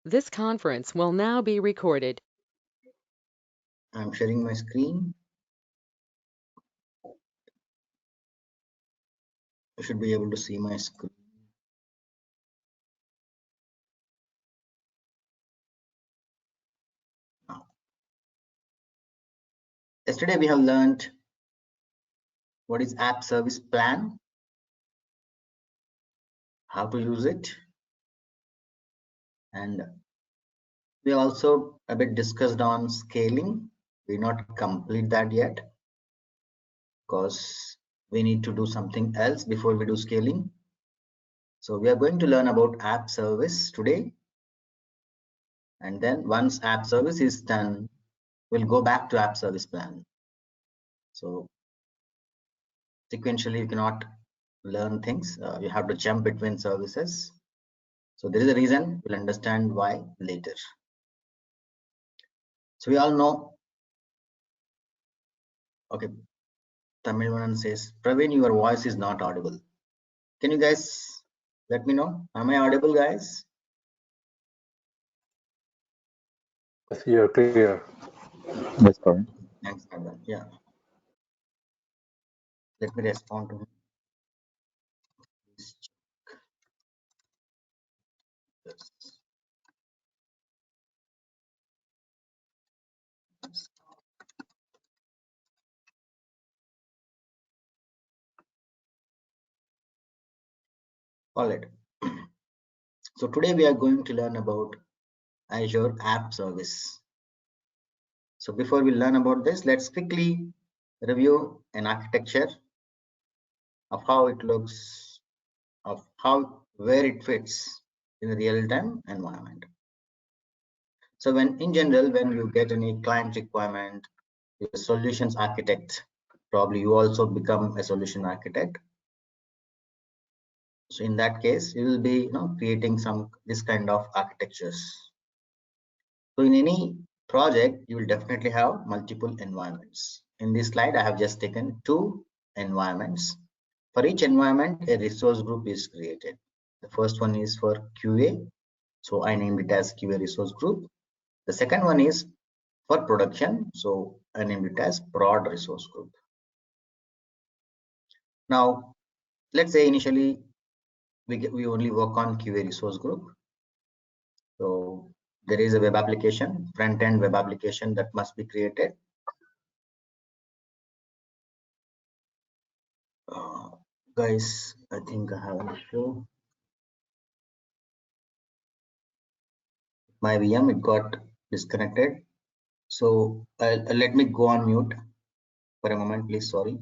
This conference will now be recorded. I'm sharing my screen. You should be able to see my screen. Now. Yesterday we have learned what is app service plan, how to use it, and we also a bit discussed on scaling. We not complete that yet because we need to do something else before we do scaling. So we are going to learn about app service today, and then once app service is done, we'll go back to app service plan. So sequentially you cannot learn things. You have to jump between services. So there is a reason. We'll understand why later. So we all know. Okay, Tamil one says, Praveen, your voice is not audible. Can you guys let me know? Am I audible, guys? Yes, you're clear. Yes, Praveen. Thanks, Adam. Yeah. Let me respond to him. Yes. All right. So today we are going to learn about Azure App Service. So before we learn about this, let's quickly review an architecture of how it looks, of where it fits in a real-time environment. So when in general, when you get any client requirement, you're a solutions architect, probably you also become a solution architect. So in that case, you will be creating this kind of architectures. So in any project, you will definitely have multiple environments. In this slide, I have just taken 2 environments. For each environment, a resource group is created. The first one is for QA. So I named it as QA resource group. The second one is for production. So I named it as prod resource group. Now, let's say initially we only work on QA resource group. So there is a web application, front-end web application that must be created. Guys, I think I have an issue. My VM, it got disconnected. So let me go on mute for a moment, please. Sorry.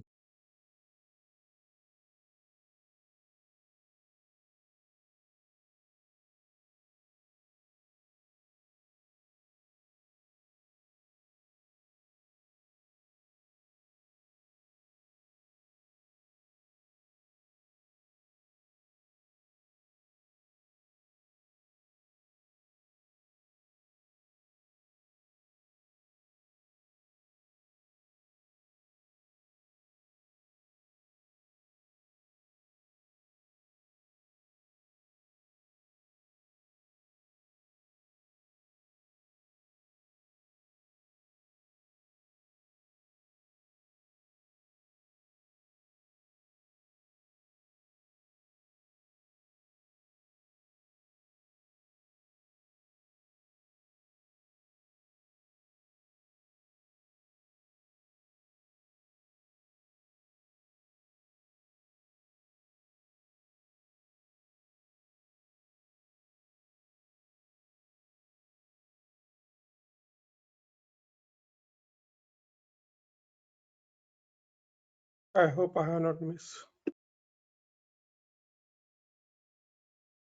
I hope I have not missed.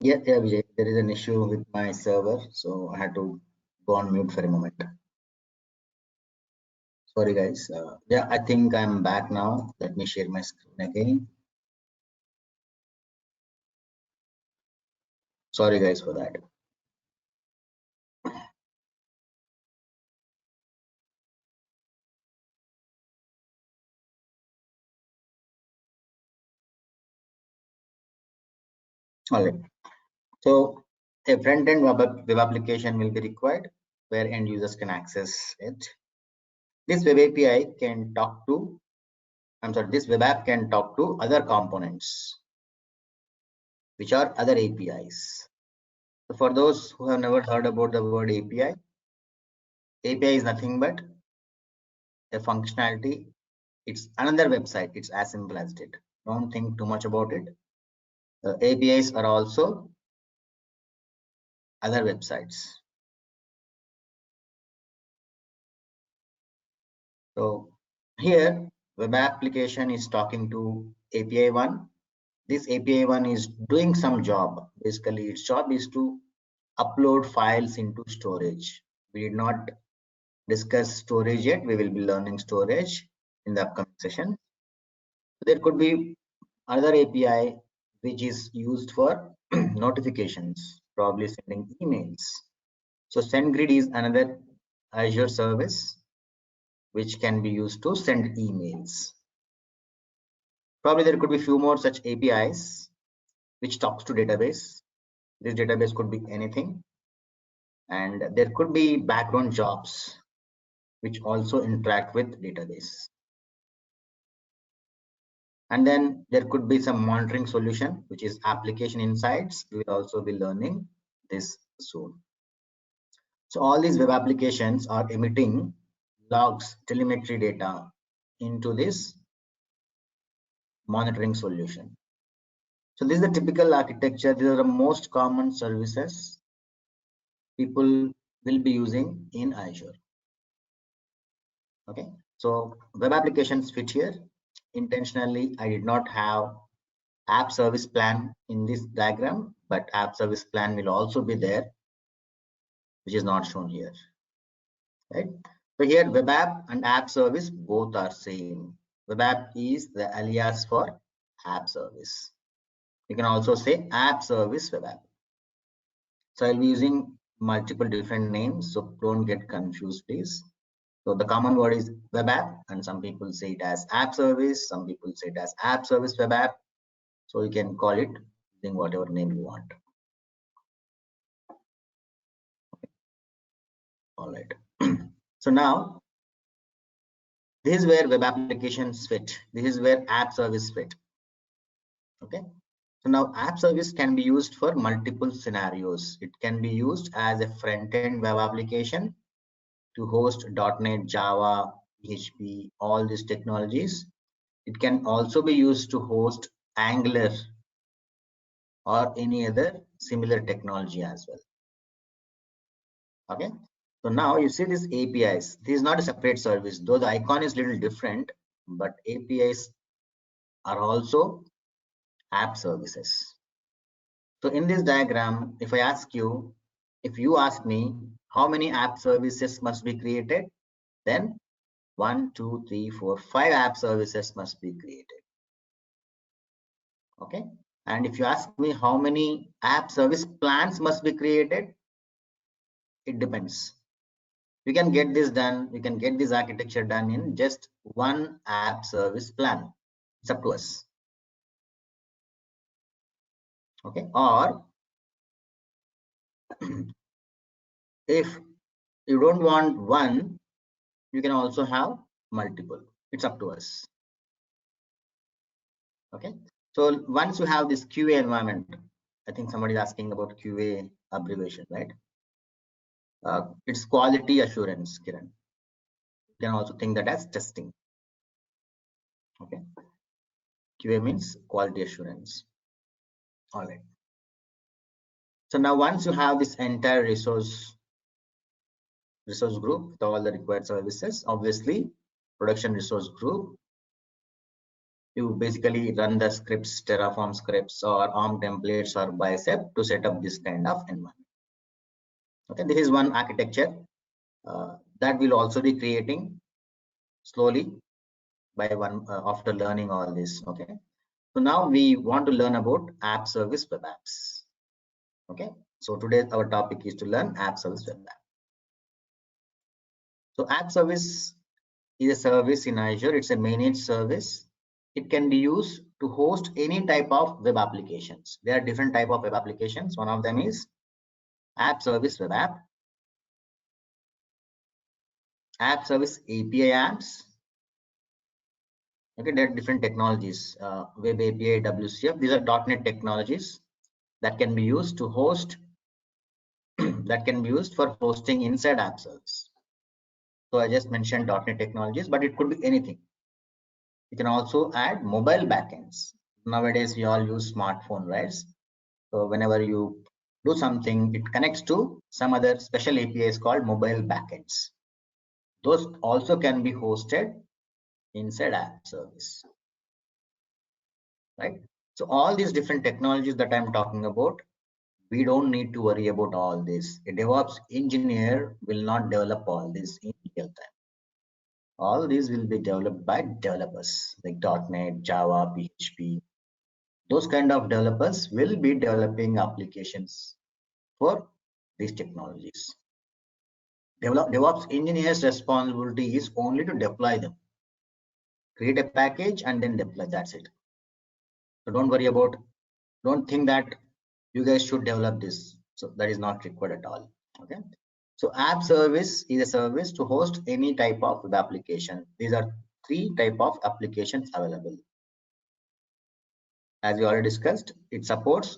Yeah, Vijay, there is an issue with my server, so I had to go on mute for a moment. Sorry, guys. Yeah, I think I'm back now. Let me share my screen again. Sorry, guys, for that. All right. So a front-end web application will be required where end users can access it. This web API can talk to, this web app can talk to other components, which are other APIs. So for those who have never heard about the word API, API is nothing but a functionality. It's another website. It's as simple as it. Don't think too much about it. APIs are also other websites. So here, web application is talking to API 1. This API 1 is doing some job. Basically, its job is to upload files into storage. We did not discuss storage yet. We will be learning storage in the upcoming session. There could be another API which is used for notifications, probably sending emails. So SendGrid is another Azure service which can be used to send emails. Probably there could be few more such APIs which talks to database. This database could be anything, and there could be background jobs which also interact with database. And then there could be some monitoring solution, which is application insights. We will also be learning this soon. So all these web applications are emitting logs, telemetry data into this monitoring solution. So this is the typical architecture. These are the most common services people will be using in Azure. Okay, so web applications fit here. Intentionally, I did not have app service plan in this diagram, but app service plan will also be there, which is not shown here, right? So here web app and app service both are same. Web app is the alias for app service. You can also say app service web app. So I'll be using multiple different names, so don't get confused, please. So the common word is web app, and some people say it as app service, some people say it as app service web app. So you can call it using whatever name you want. All right. So now this is where web applications fit. This is where app service fit. Okay. So now app service can be used for multiple scenarios. It can be used as a front-end web application to host .NET, Java, PHP, all these technologies. It can also be used to host Angular or any other similar technology as well. Okay. So now you see these APIs. This is not a separate service, though the icon is a little different, but APIs are also app services. So in this diagram, if you ask me how many app services must be created, then 1, 2, 3, 4, 5 app services must be created. Okay. And if you ask me how many app service plans must be created, it depends. You can get this done, you can get this architecture done in just one app service plan. It's up to us. Okay. Or if you don't want one, you can also have multiple. It's up to us. Okay. So once you have this QA environment, I think somebody is asking about QA abbreviation, right? It's quality assurance, Kiran. You can also think that as testing. Okay. QA means quality assurance. All right. So now once you have this entire resource group with all the required services, obviously production resource group, you basically run the scripts, Terraform scripts or ARM templates or Bicep to set up this kind of environment. Okay, this is one architecture that will also be creating slowly by one after learning all this. Okay, so now we want to learn about app service web apps. Okay, so today our topic is to learn app service web app. So app service is a service in Azure. It's a managed service. It can be used to host any type of web applications. There are different type of web applications. One of them is app service web app service API apps. Okay, there are different technologies, web API, WCF. These are .NET technologies that can be used to host, that can be used for hosting inside app service. So I just mentioned .NET technologies, but it could be anything. You can also add mobile backends. Nowadays, we all use smartphone, right? So whenever you do something, it connects to some other special APIs called mobile backends. Those also can be hosted inside app service, right? So all these different technologies that I'm talking about, we don't need to worry about all this. A DevOps engineer will not develop all this in real time. All these will be developed by developers like .NET, Java, PHP. Those kind of developers will be developing applications for these technologies. DevOps engineer's responsibility is only to deploy them. Create a package and then deploy, that's it. So don't worry about, don't think that you guys should develop this. So that is not required at all. Okay. So app service is a service to host any type of web application. These are 3 type of applications available. As we already discussed, it supports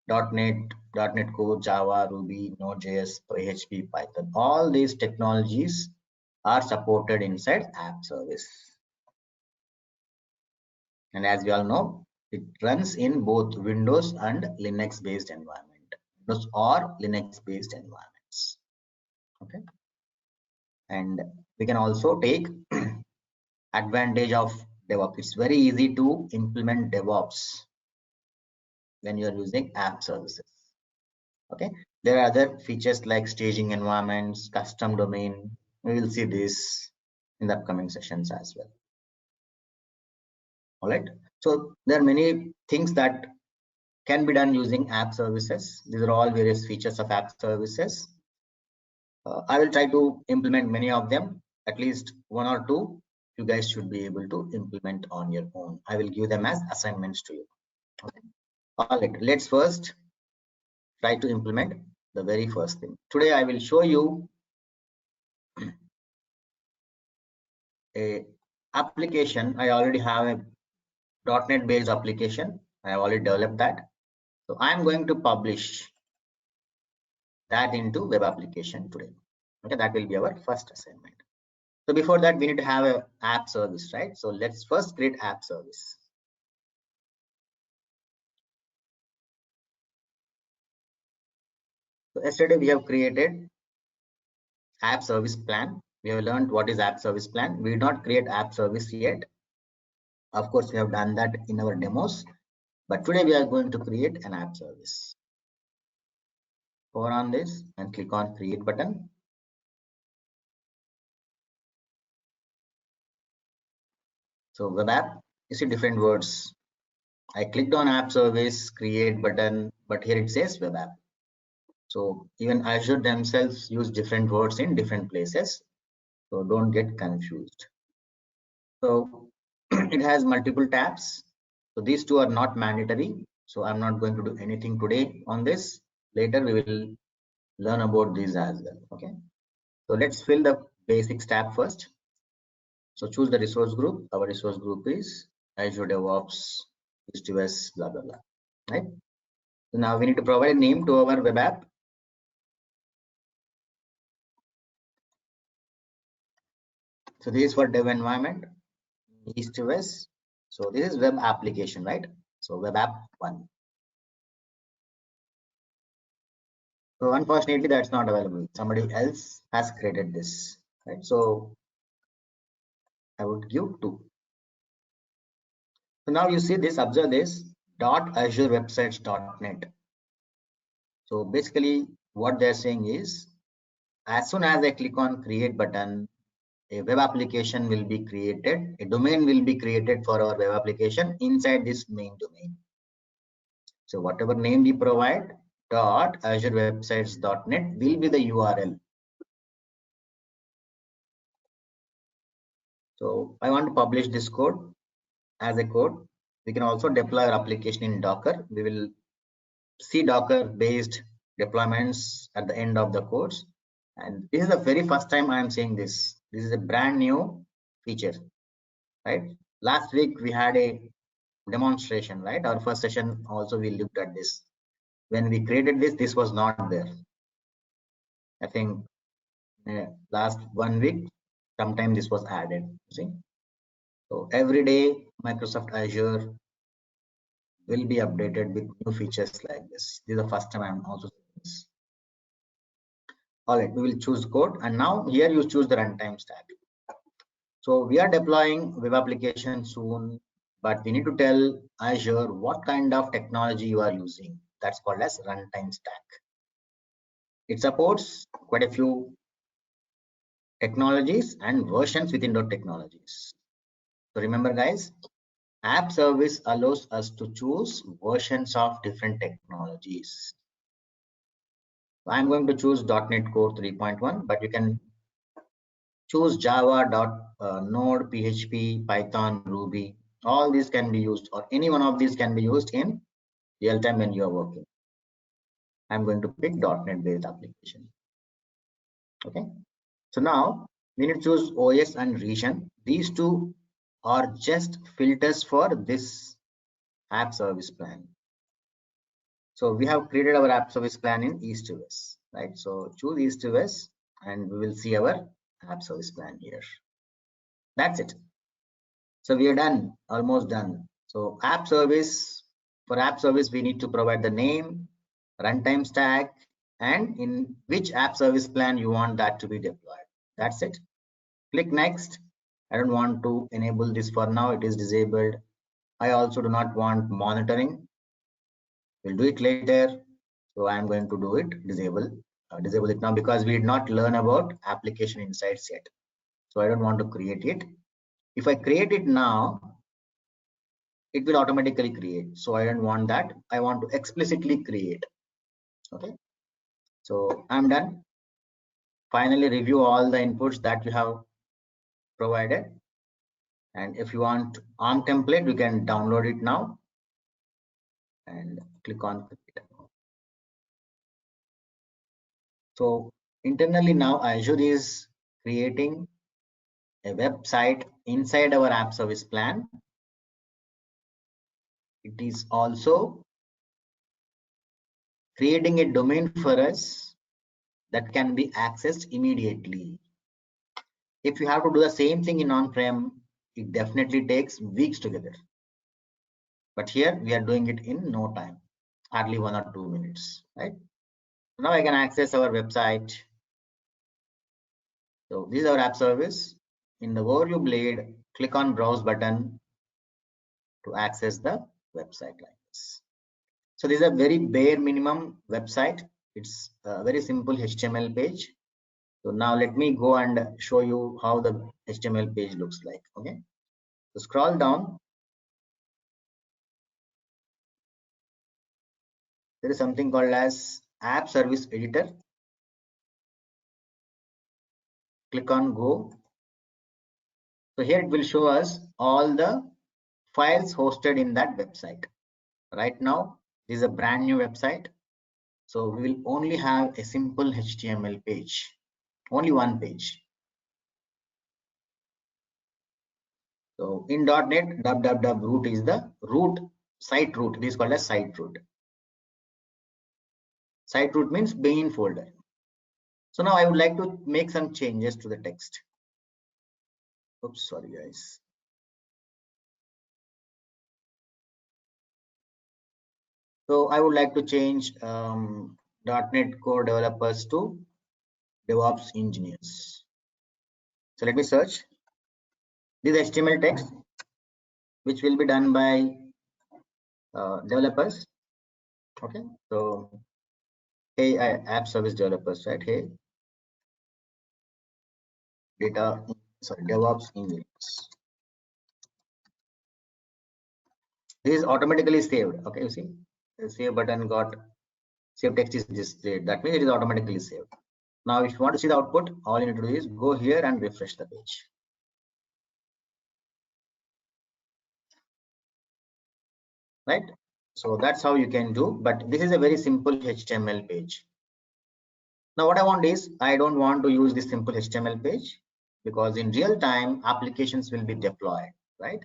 .NET Core, Java, Ruby, Node.js, PHP, Python. All these technologies are supported inside app service. And as we all know, it runs in both Windows and Linux based environment. Windows or Linux based environments. Okay. And we can also take advantage of DevOps. It's very easy to implement DevOps when you're using app services. Okay. There are other features like staging environments, custom domain. We will see this in the upcoming sessions as well. All right. So there are many things that can be done using app services. These are all various features of app services. I will try to implement many of them, at least 1 or 2. You guys should be able to implement on your own. I will give them as assignments to you. Okay. All right. Let's first try to implement the very first thing. Today I will show you a application. I already have a .NET based application. I have already developed that. So I'm going to publish that into web application today. Okay, that will be our first assignment. So before that, we need to have an app service, right? So let's first create app service. So yesterday we have created app service plan. We have learned what is app service plan. We did not create app service yet. Of course, we have done that in our demos, but today we are going to create an app service. Hover on this and click on create button. So web app, you see different words. I clicked on app service, create button, but here it says web app. So even Azure themselves use different words in different places. So don't get confused. So it has multiple tabs. So these 2 are not mandatory. So I'm not going to do anything today on this. Later we will learn about these as well. Okay. So let's fill the basics tab first. So choose the resource group. Our resource group is Azure DevOps, EastWest, blah, blah, blah. Right. So now we need to provide a name to our web app. So this is for dev environment, east to west. So this is web application, right? So web app 1. So unfortunately, that's not available. Somebody else has created this, right? So I would give 2. So now you see this, observe this .azurewebsites.net. So basically what they're saying is, as soon as I click on create button, a web application will be created, a domain will be created for our web application inside this main domain. So whatever name we provide, .azurewebsites.net will be the URL. So I want to publish this code as a code. We can also deploy our application in Docker. We will see Docker based deployments at the end of the course. And this is the very first time I am saying this. This is a brand new feature, right? Last week we had a demonstration, right? Our first session also we looked at this. When we created this was not there. I think last 1 week, sometime this was added. See, so every day Microsoft Azure will be updated with new features like this. This is the first time I'm also saying this. All right, we will choose code, and now here you choose the runtime stack. So we are deploying web application soon, but we need to tell Azure what kind of technology you are using. That's called as runtime stack. It supports quite a few technologies and versions within those technologies. So remember guys, app service allows us to choose versions of different technologies. I'm going to choose .NET Core 3.1, but you can choose Java, Node, PHP, Python, Ruby. All these can be used, or any one of these can be used in real time when you are working. I'm going to pick .NET based application. Okay. So now we need to choose OS and region. These two are just filters for this app service plan. So we have created our app service plan in East to West, right? So choose East to West and we will see our app service plan here. That's it. So we are done, almost done. So app service, for app service, we need to provide the name, runtime stack, and in which app service plan you want that to be deployed. That's it. Click next. I don't want to enable this for now. It is disabled. I also do not want monitoring. We'll do it later. So I'm going to do it, disable it now because we did not learn about application insights yet. So I don't want to create it. If I create it now, it will automatically create. So I don't want that. I want to explicitly create. Okay. So I'm done. Finally, review all the inputs that you have provided. And if you want ARM template, you can download it now and click on create. So internally now Azure is creating a website inside our app service plan. It is also creating a domain for us that can be accessed immediately. If you have to do the same thing in on-prem, it definitely takes weeks together. But here we are doing it in no time, hardly 1 or 2 minutes, right? Now I can access our website. So this is our app service. In the overview blade, click on browse button to access the website like this. So this is a very bare minimum website. It's a very simple HTML page. So now let me go and show you how the HTML page looks like. Okay. So scroll down. There is something called as app service editor. Click on go. So here it will show us all the files hosted in that website. Right now, this is a brand new website. So we will only have a simple HTML page, only one page. So in .NET, www root is the root, site root. This is called as site root. Site root means main folder. So now I would like to make some changes to the text. Oops, sorry guys. So I would like to change .NET Core developers to DevOps engineers. So let me search. This is HTML text, which will be done by developers. Okay, so hey, app service developers, right? Hey, DevOps engineers. This is automatically saved. Okay, you see, the save button got save text is displayed. That means it is automatically saved. Now, if you want to see the output, all you need to do is go here and refresh the page. Right? So that's how you can do. But this is a very simple HTML page. Now what I want is, I don't want to use this simple HTML page, because in real time applications will be deployed, right?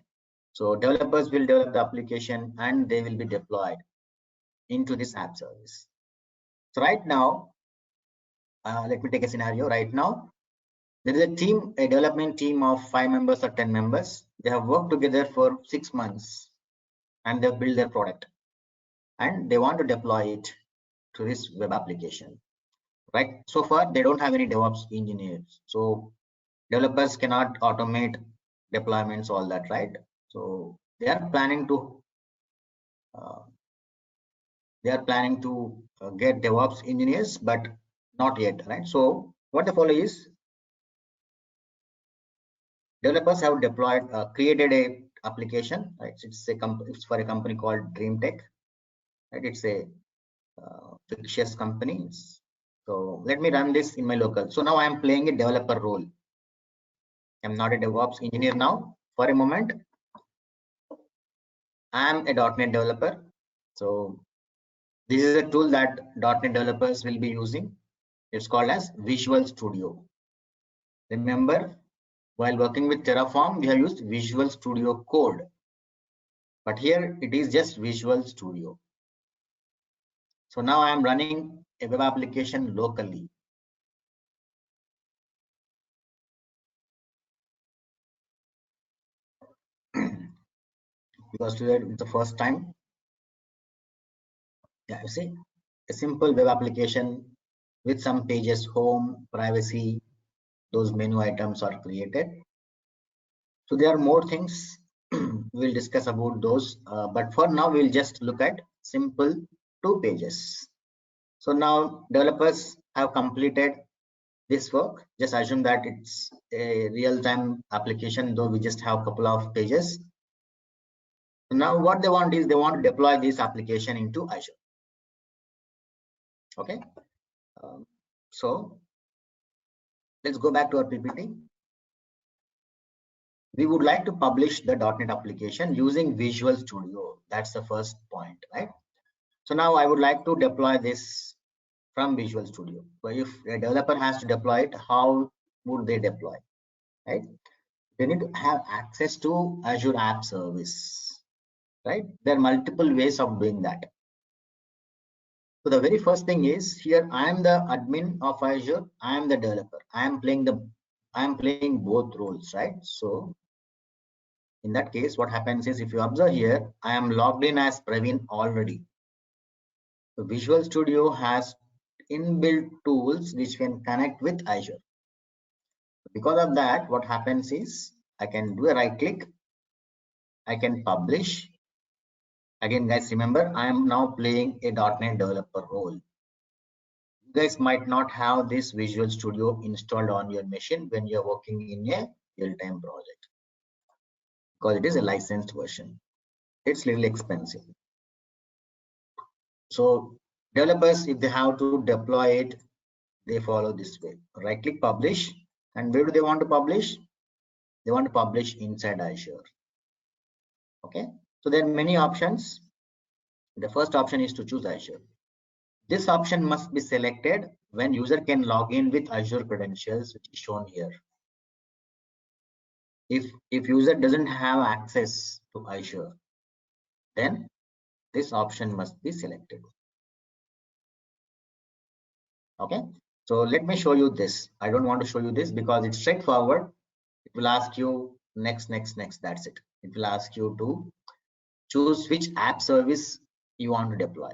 So developers will develop the application and they will be deployed into this app service. So right now, let me take a scenario. Right now, there is a development team of 5 members or 10 members. They have worked together for 6 months and they build their product and they want to deploy it to this web application, right? So far, they don't have any DevOps engineers. So developers cannot automate deployments, all that, right? So they are planning to get DevOps engineers, but not yet, right? So what they follow is, developers have deployed, created a application, right? It's for a company called DreamTech, right? It's a fictitious company. So let me run this in my local. So now I am playing a developer role. I'm not a DevOps engineer now. For a moment, I am a .NET developer. So this is a tool that .NET developers will be using. It's called as Visual Studio. Remember, while working with Terraform, we have used Visual Studio Code. But here it is just Visual Studio. So now I am running a web application locally. Because today it's the first time. Yeah, you see, a simple web application with some pages, home, privacy, those menu items are created. So there are more things we'll discuss about those, but for now we'll just look at simple 2 pages. So now developers have completed this work. Just assume that it's a real-time application, though we just have a couple of pages. So now what they want is, they want to deploy this application into Azure. Okay, so let's go back to our PPT. We would like to publish the .NET application using Visual Studio. That's the first point, right? So now I would like to deploy this from Visual Studio. So if a developer has to deploy it, how would they deploy, right? They need to have access to Azure App Service, right? There are multiple ways of doing that. So the very first thing is, here I am the admin of Azure, I am the developer. I am playing both roles, right? So in that case, what happens is, if you observe here, I am logged in as Praveen already. So Visual Studio has inbuilt tools which can connect with Azure. Because of that, what happens is, I can do a right click, I can publish. Again, guys, remember, I am now playing a .NET developer role. You guys might not have this Visual Studio installed on your machine when you're working in a real-time project, because it is a licensed version. It's a little expensive. So developers, if they have to deploy it, they follow this way. Right click, publish. And where do they want to publish? They want to publish inside Azure. Okay, so there are many options. The first option is to choose Azure. This option must be selected when user can log in with Azure credentials, which is shown here. If user doesn't have access to Azure, then this option must be selected. Okay, so let me show you this. I don't want to show you this because it's straightforward. It will ask you next. That's it. It will ask you to choose which app service you want to deploy.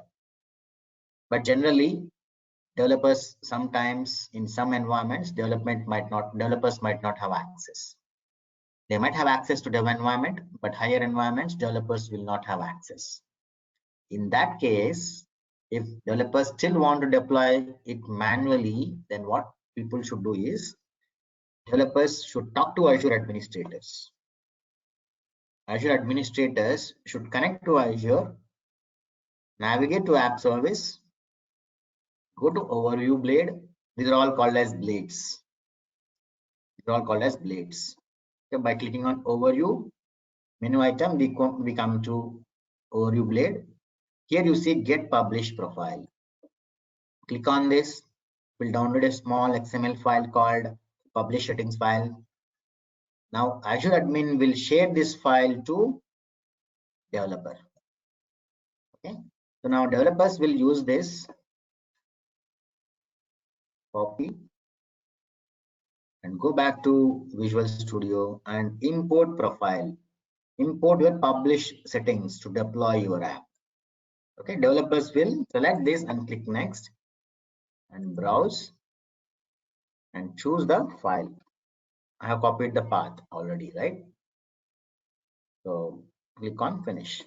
But generally, developers sometimes, in some environments, developers might not have access. They might have access to dev environment, but higher environments, developers will not have access. In that case, if developers still want to deploy it manually, then what people should do is, developers should talk to Azure administrators. Azure administrators should connect to Azure, navigate to app service, go to overview blade. These are all called as blades. Okay, by clicking on overview menu item, we come to overview blade. Here you see get published profile. Click on this. It will download a small XML file called publish settings file. Now Azure admin will share this file to developer. Okay, so now developers will use this, copy and go back to Visual Studio and import profile. Import your publish settings to deploy your app. Okay, developers will select this and click next and browse and choose the file. I have copied the path already, right? So click on finish.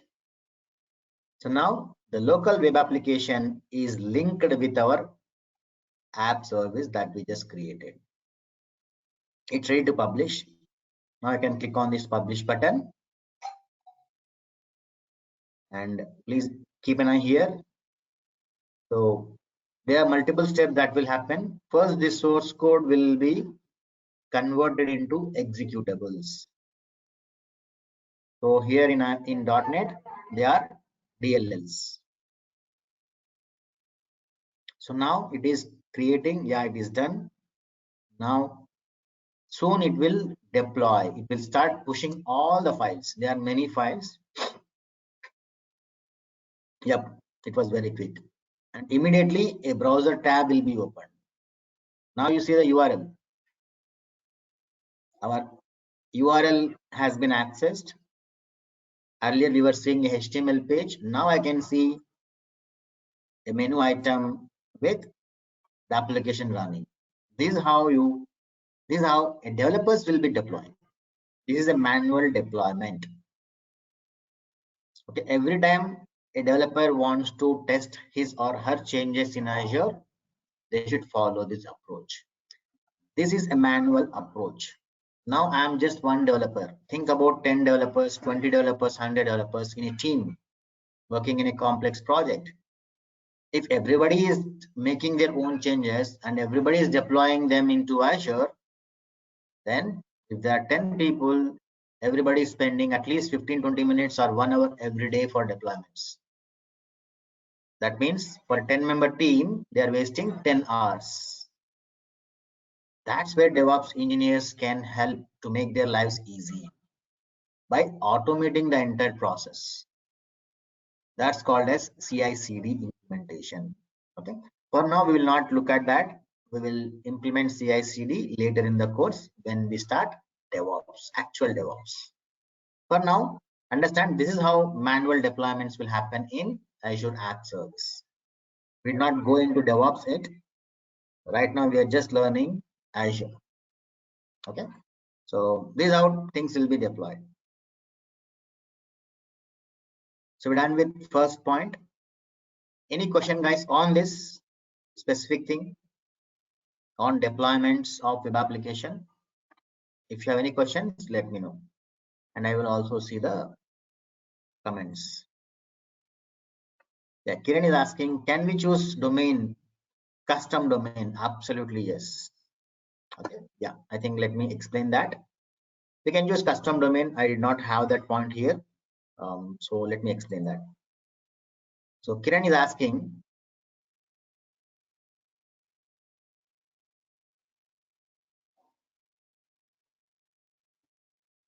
So now the local web application is linked with our app service that we just created. It's ready to publish. Now I can click on this publish button and please keep an eye here. So there are multiple steps that will happen. First, this source code will be converted into executables. So here in .NET, they are DLLs. So now it is creating. Yeah, it is done. Now soon it will deploy. It will start pushing all the files. There are many files. Yep, it was very quick. And immediately a browser tab will be opened. Now you see the URL. Our URL has been accessed. Earlier we were seeing a HTML page. Now I can see a menu item with the application running. This is how a developers will be deploying. This is a manual deployment. Okay, every time a developer wants to test his or her changes in Azure, they should follow this approach. This is a manual approach. Now I am just one developer. Think about 10 developers, 20 developers, 100 developers in a team working in a complex project. If everybody is making their own changes and everybody is deploying them into Azure, then if there are 10 people, everybody is spending at least 15-20 minutes or 1 hour every day for deployments. That means for a 10-member team, they are wasting 10 hours. That's where DevOps engineers can help to make their lives easy by automating the entire process. That's called as CI/CD implementation. Okay. For now, we will not look at that. We will implement CI/CD later in the course when we start DevOps, actual DevOps. For now, understand this is how manual deployments will happen in Azure App Service. We're not going to DevOps yet. Right now, we are just learning Azure. Okay. So this is how things will be deployed. So we're done with first point. Any question, guys, on this specific thing on deployments of web application? If you have any questions, let me know, and I will also see the comments. Yeah, Kiran is asking, can we choose domain, custom domain? Absolutely yes. Okay, yeah, I think let me explain that. We can use custom domain. I did not have that point here, so let me explain that. So Kiran is asking,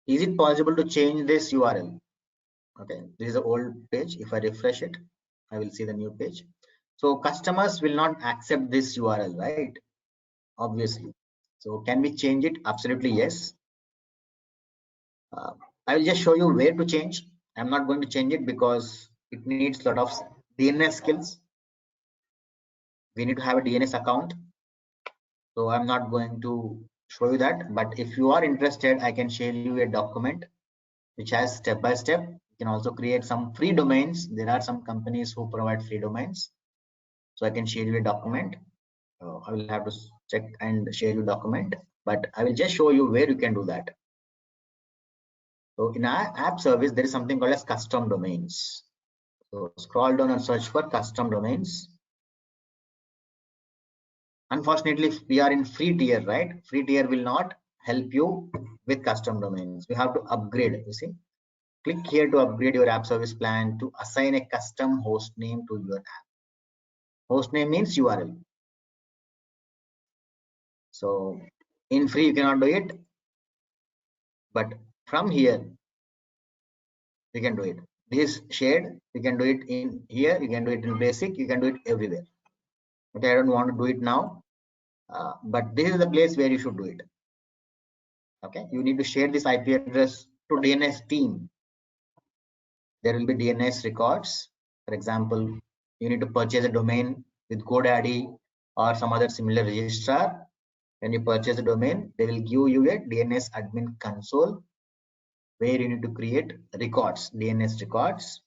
is it possible to change this URL? Okay, this is the old page. If I refresh it, I will see the new page. So customers will not accept this URL, right? Obviously. So can we change it? Absolutely yes. I will just show you where to change. I'm not going to change it because it needs a lot of DNS skills. We need to have a DNS account. So I'm not going to show you that. But if you are interested, I can share you a document which has step by step. You can also create some free domains. There are some companies who provide free domains. So I can share you a document. I will have to check and share you a document, but I will just show you where you can do that. So in our app service, there is something called as custom domains. So scroll down and search for custom domains. Unfortunately, we are in free tier, right? Free tier will not help you with custom domains. We have to upgrade. You see, click here to upgrade your app service plan to assign a custom host name to your app. Host name means URL. So in free you cannot do it, but from here you can do it. This shade you can do it in here, you can do it in basic, you can do it everywhere. Okay, I don't want to do it now, but this is the place where you should do it. Okay, you need to share this IP address to DNS team. There will be DNS records. For example, you need to purchase a domain with GoDaddy or some other similar registrar. When you purchase a domain, they will give you a DNS admin console where you need to create records, DNS records,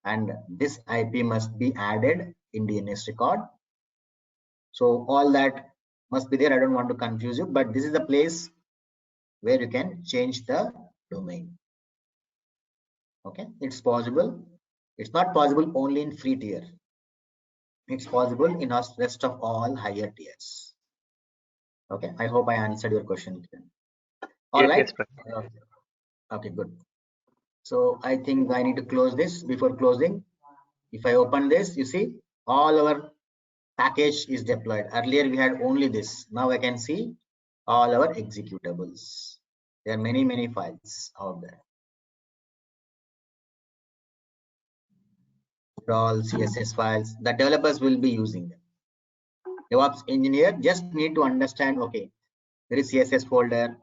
and this IP must be added in DNS record. So all that must be there. I don't want to confuse you, but this is the place where you can change the domain. Okay, it's possible. It's not possible only in free tier. It's possible in us rest of all higher tiers. Okay, I hope I answered your question. All right. Yes, Okay, good. So I think I need to close this. Before closing, if I open this, you see all our package is deployed. Earlier we had only this. Now I can see all our executables. There are many files out there. All CSS files. The developers will be using them. DevOps engineer just need to understand, okay, there is CSS folder,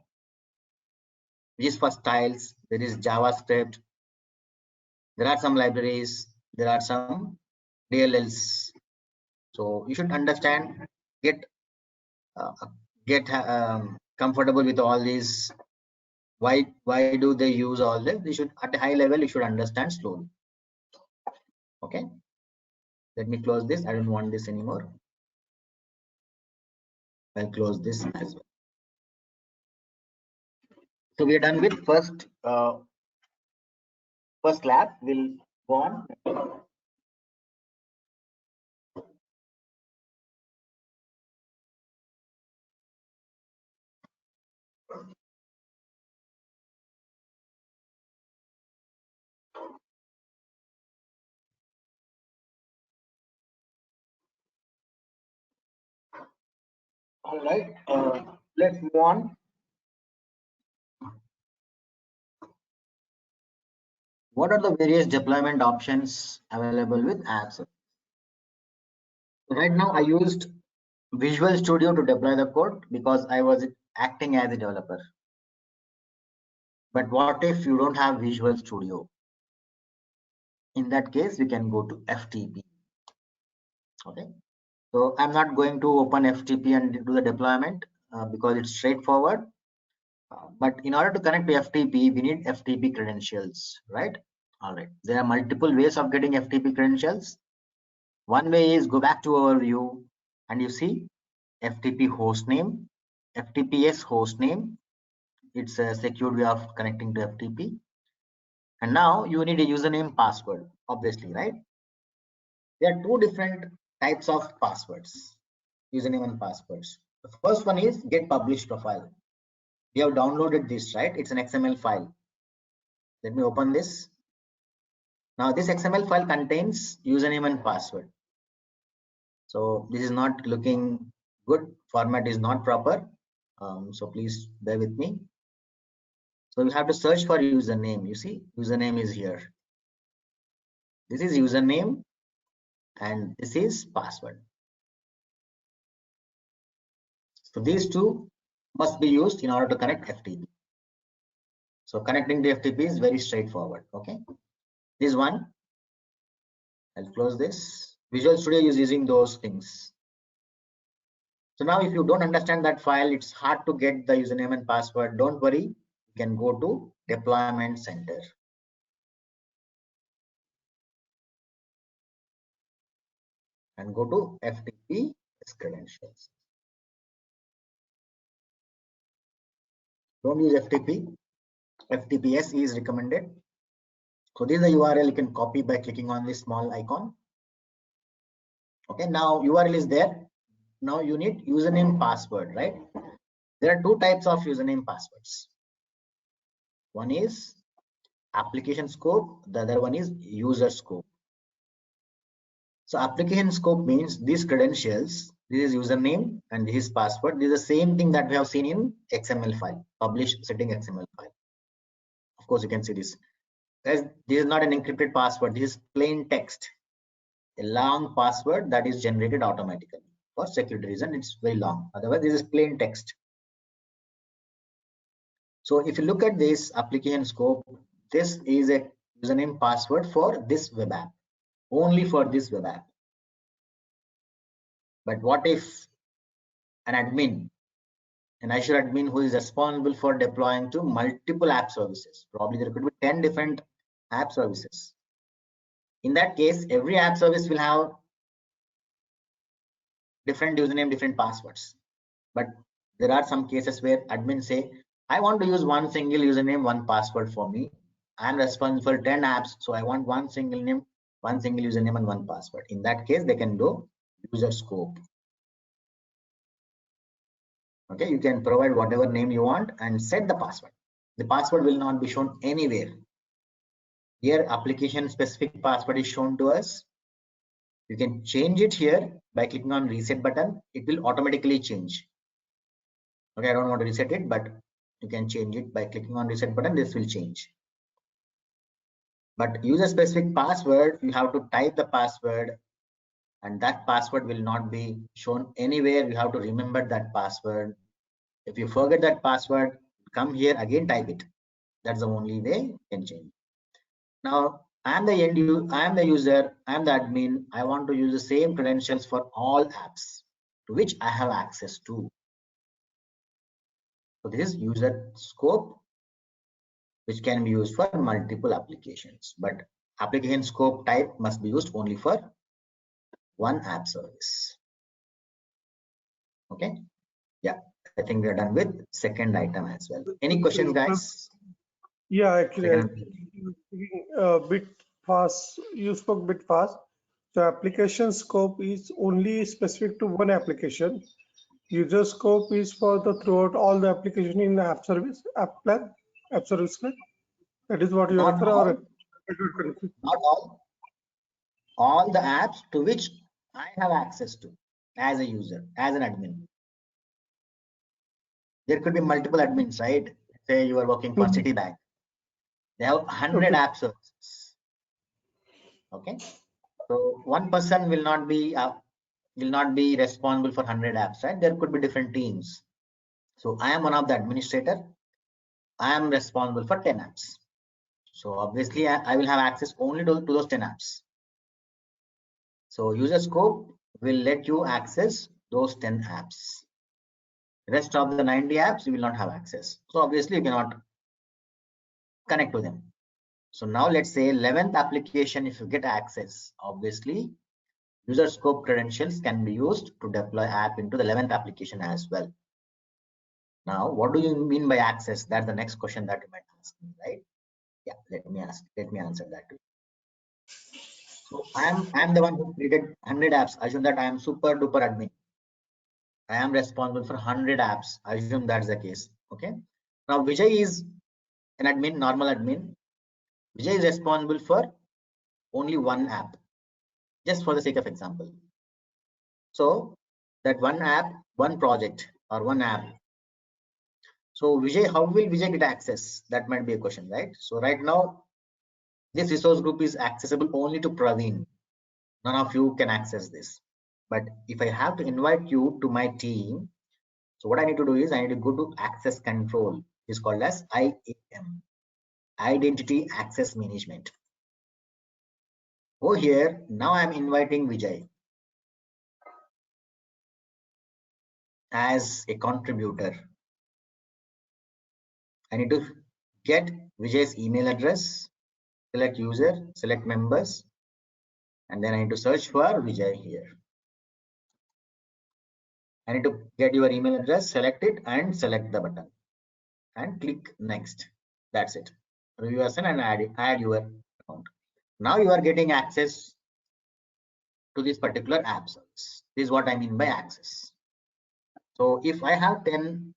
which is for styles, there is JavaScript, there are some libraries, there are some DLLs. So you should understand, get comfortable with all these. Why do they use all this? You should, at a high level, you should understand slowly. Okay, let me close this. I don't want this anymore. I'll close this as well. So we are done with first lab. We'll go on. All right, let's move on. What are the various deployment options available with apps? Right now, I used Visual Studio to deploy the code because I was acting as a developer. But what if you don't have Visual Studio? In that case, we can go to FTP. Okay, so I'm not going to open FTP and do the deployment because it's straightforward. But in order to connect to FTP, we need FTP credentials, right? All right, there are multiple ways of getting FTP credentials. One way is go back to overview and you see FTP hostname, FTPS hostname. It's a secure way of connecting to FTP. And now you need a username password, obviously, right? There are two different types of passwords, username and passwords. The first one is get published profile. We have downloaded this, right? It's an XML file. Let me open this. Now this XML file contains username and password. So this is not looking good. Format is not proper. So please bear with me. So you have to search for username. You see, username is here. This is username and this is password. So these two must be used in order to connect FTP. So connecting to FTP is very straightforward. Okay, this one, I'll close this. Visual Studio is using those things. So now if you don't understand that file, it's hard to get the username and password. Don't worry, you can go to deployment center. And go to FTP credentials. Don't use FTP. FTPS is recommended. So this is the URL you can copy by clicking on this small icon. Okay, now URL is there. Now you need username password, right? There are two types of username passwords. One is application scope, the other one is user scope. So application scope means these credentials This is username and this is password. This is the same thing that we have seen in XML file, publish setting XML file. Of course, you can see this. Guys, this is not an encrypted password. This is plain text, a long password that is generated automatically. For security reason, it's very long. Otherwise, this is plain text. So if you look at this application scope, this is a username password for this web app, only for this web app. But what if an admin, an Azure admin who is responsible for deploying to multiple app services? Probably there could be 10 different app services. In that case, every app service will have different username, different passwords. But there are some cases where admins say, I want to use one single username, one password for me. I'm responsible for 10 apps, so I want one single name, one single username and one password. In that case, they can do user scope. Okay, you can provide whatever name you want and set the password. The password will not be shown anywhere. Here, application specific password is shown to us. You can change it here by clicking on reset button. It will automatically change. Okay, I don't want to reset it, but you can change it by clicking on reset button. This will change. But user specific password, you have to type the password, and that password will not be shown anywhere. You have to remember that password. If you forget that password, come here again, type it. That's the only way you can change. Now, I am the user, I am the admin. I want to use the same credentials for all apps to which I have access to. So this is user scope, which can be used for multiple applications, but application scope type must be used only for one app service. Okay, yeah, I think we're done with second item as well. Any questions, guys? Yeah, actually, a bit fast. You spoke a bit fast. So application scope is only specific to one application. User scope is for the throughout all the application in the app service, app plan, app service plan. That is what you Not refer, all, or not all the apps to which I have access to as a user, as an admin. There could be multiple admins, right? Say you are working for Citibank. They have 100 app services. Okay, so one person will not be responsible for 100 apps, right? There could be different teams. So I am one of the administrator. I am responsible for 10 apps. So obviously I will have access only to those 10 apps. So user scope will let you access those 10 apps. Rest of the 90 apps you will not have access. So obviously you cannot connect to them. So now let's say 11th application, if you get access, obviously user scope credentials can be used to deploy app into the 11th application as well. Now, what do you mean by access? That's the next question that you might ask me, right? Yeah, let me answer that too. So I'm the one who created 100 apps. Assume that I am super duper admin. I am responsible for 100 apps. Assume that's the case. Okay. Now Vijay is an admin, normal admin. Vijay is responsible for only one app, just for the sake of example. So that one app, one project or one app. So Vijay, how will Vijay get access? That might be a question, right? So right now, this resource group is accessible only to Praveen. None of you can access this. But if I have to invite you to my team, so what I need to do is I need to go to access control. It's called as IAM, Identity Access Management. Over here, now I'm inviting Vijay as a contributor. I need to get Vijay's email address, select user, select members, and then I need to search for Vijay here. I need to get your email address, select it and select the button and click next. That's it. Review as and add your account. Now you are getting access to this particular app service. This is what I mean by access. So if I have 10,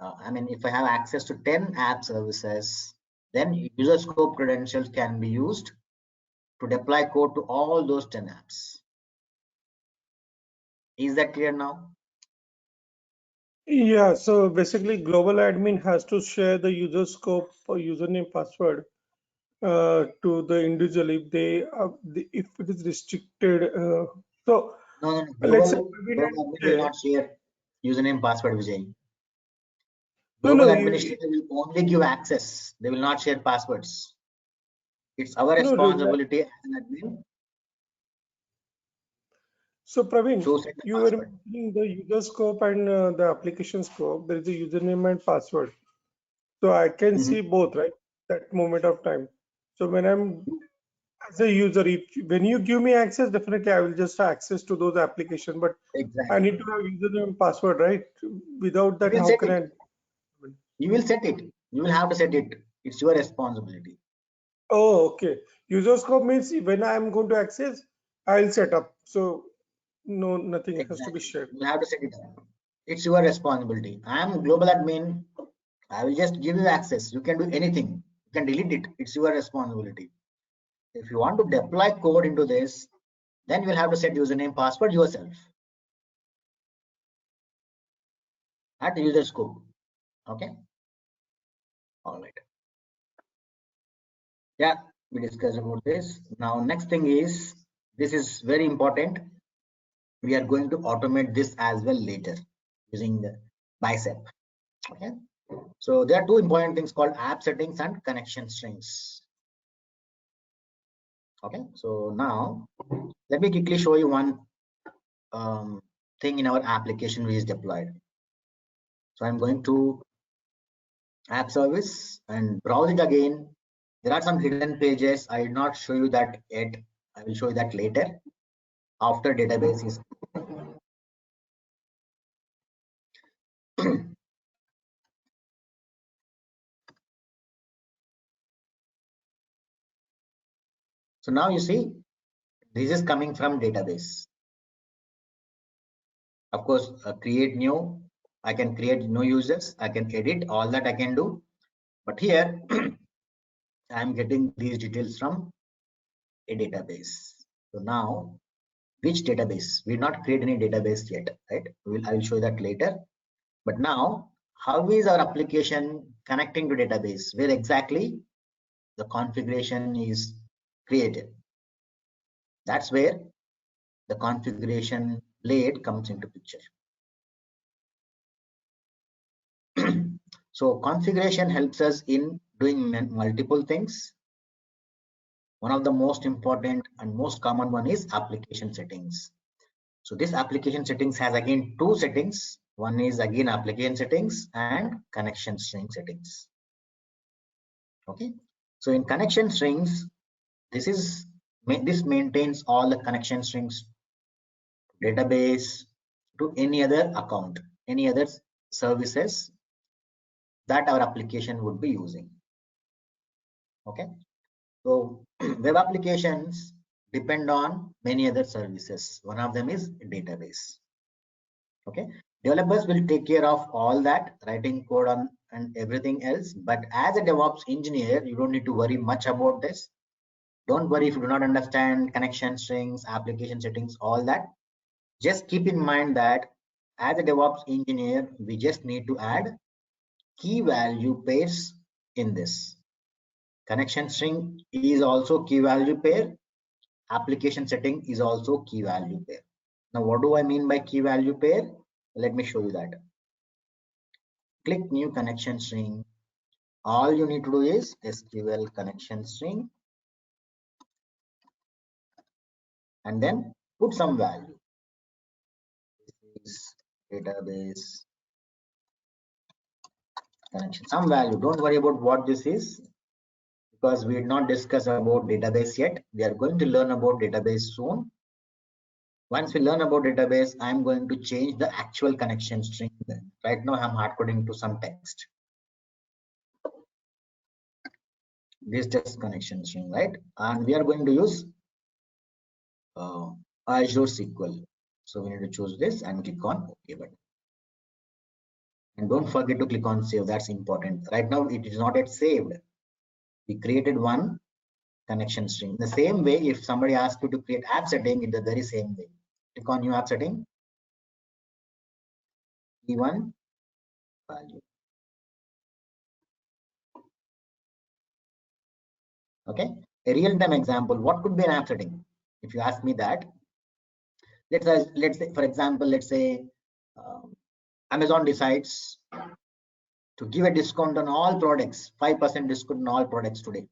if I have access to 10 app services, then user scope credentials can be used to deploy code to all those 10 apps. Is that clear now? Yeah, so basically global admin has to share the user scope or username password to the individual if if it is restricted. So No. let's say Global admin will not share username password, Vijay. Global administrator will only give access. They will not share passwords. It's our responsibility as an admin. So Praveen, you were Password. mentioning the user scope and the application scope. There is a username and password. So I can see both, right? That moment of time. So when I'm as a user, if when you give me access, definitely I will just have access to those applications. But I Exactly. need to have username and password, right? Without that, You will how set can it. I? You will set it. You will have to set it. It's your responsibility. Oh, okay. User scope means when I'm going to access, I'll set up. So no, nothing has to be Exactly. shared. You have to set it up. It's your responsibility. I am global admin. I will just give you access. You can do anything. You can delete it. It's your responsibility. If you want to deploy code into this, then you will have to set username password yourself at user scope. Okay. All right. Yeah, we discussed about this. Now, next thing is, this is very important. We are going to automate this as well later using the bicep. Okay. So there are two important things called app settings and connection strings. Okay. So now let me quickly show you one thing in our application which is deployed. So I'm going to app service and browse it again. There are some hidden pages. I will not show you that yet. I will show you that later after database is so now you see this is coming from database. Of course, create new. I can create new users. I can edit all that I can do. But here I'm getting these details from a database. So now, which database? We not create any database yet, right? I will show that later. But now, how is our application connecting to database? Where exactly the configuration is created? That's where the configuration blade comes into picture. So configuration helps us in doing multiple things. One of the most important and most common one is application settings. So this application settings has again two settings. One is again application settings and connection string settings. Okay. So in connection strings, this maintains all the connection strings, database, to any other account, any other services that our application would be using. Okay. So web applications depend on many other services. One of them is database. Okay. Developers will take care of all that, writing code on and everything else. But as a DevOps engineer, you don't need to worry much about this. Don't worry if you do not understand connection strings, application settings, all that. Just keep in mind that as a DevOps engineer, we just need to add key value pairs in this. Connection string is also key value pair. Application setting is also key value pair. Now, what do I mean by key value pair? Let me show you that. Click new connection string. All you need to do is SQL connection string and then put some value. This is database connection, some value. Don't worry about what this is because we did not discuss about database yet. We are going to learn about database soon. Once we learn about database, I'm going to change the actual connection string. Right now, I'm hard coding to some text. This text connection string, right? And we are going to use Azure SQL. So we need to choose this and click on OK button. And don't forget to click on save. That's important. Right now, it is not yet saved. We created one connection string. The same way, if somebody asks you to create app setting in the very same way, click on new app setting P1 value. Okay, a real-time example. What could be an app setting? If you ask me that, let's say, for example, let's say Amazon decides to give a discount on all products, 5% discount on all products today.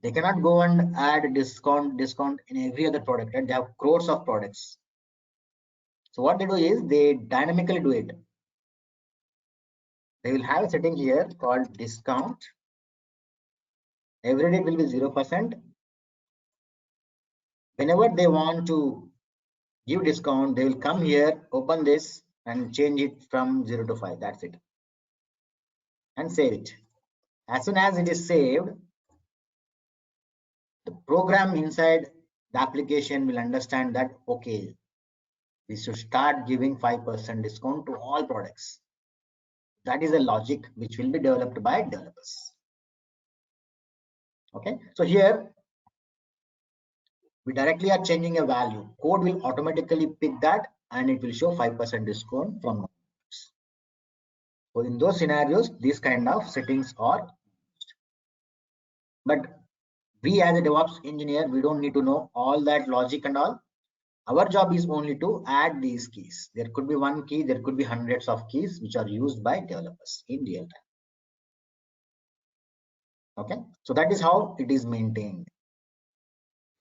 They cannot go and add discount in every other product, and they have crores of products. So what they do is they dynamically do it. They will have a setting here called discount. Every day it will be 0%. Whenever they want to give discount, they will come here, open this and change it from 0 to 5. That's it. And save it. As soon as it is saved, the program inside the application will understand that, okay, we should start giving 5% discount to all products. That is a logic which will be developed by developers. Okay, so here we directly are changing a value. Code will automatically pick that and it will show 5% discount from. So in those scenarios, these kind of settings are used. But we as a DevOps engineer, we don't need to know all that logic and all. Our job is only to add these keys. There could be one key, there could be hundreds of keys which are used by developers in real time. Okay, so that is how it is maintained.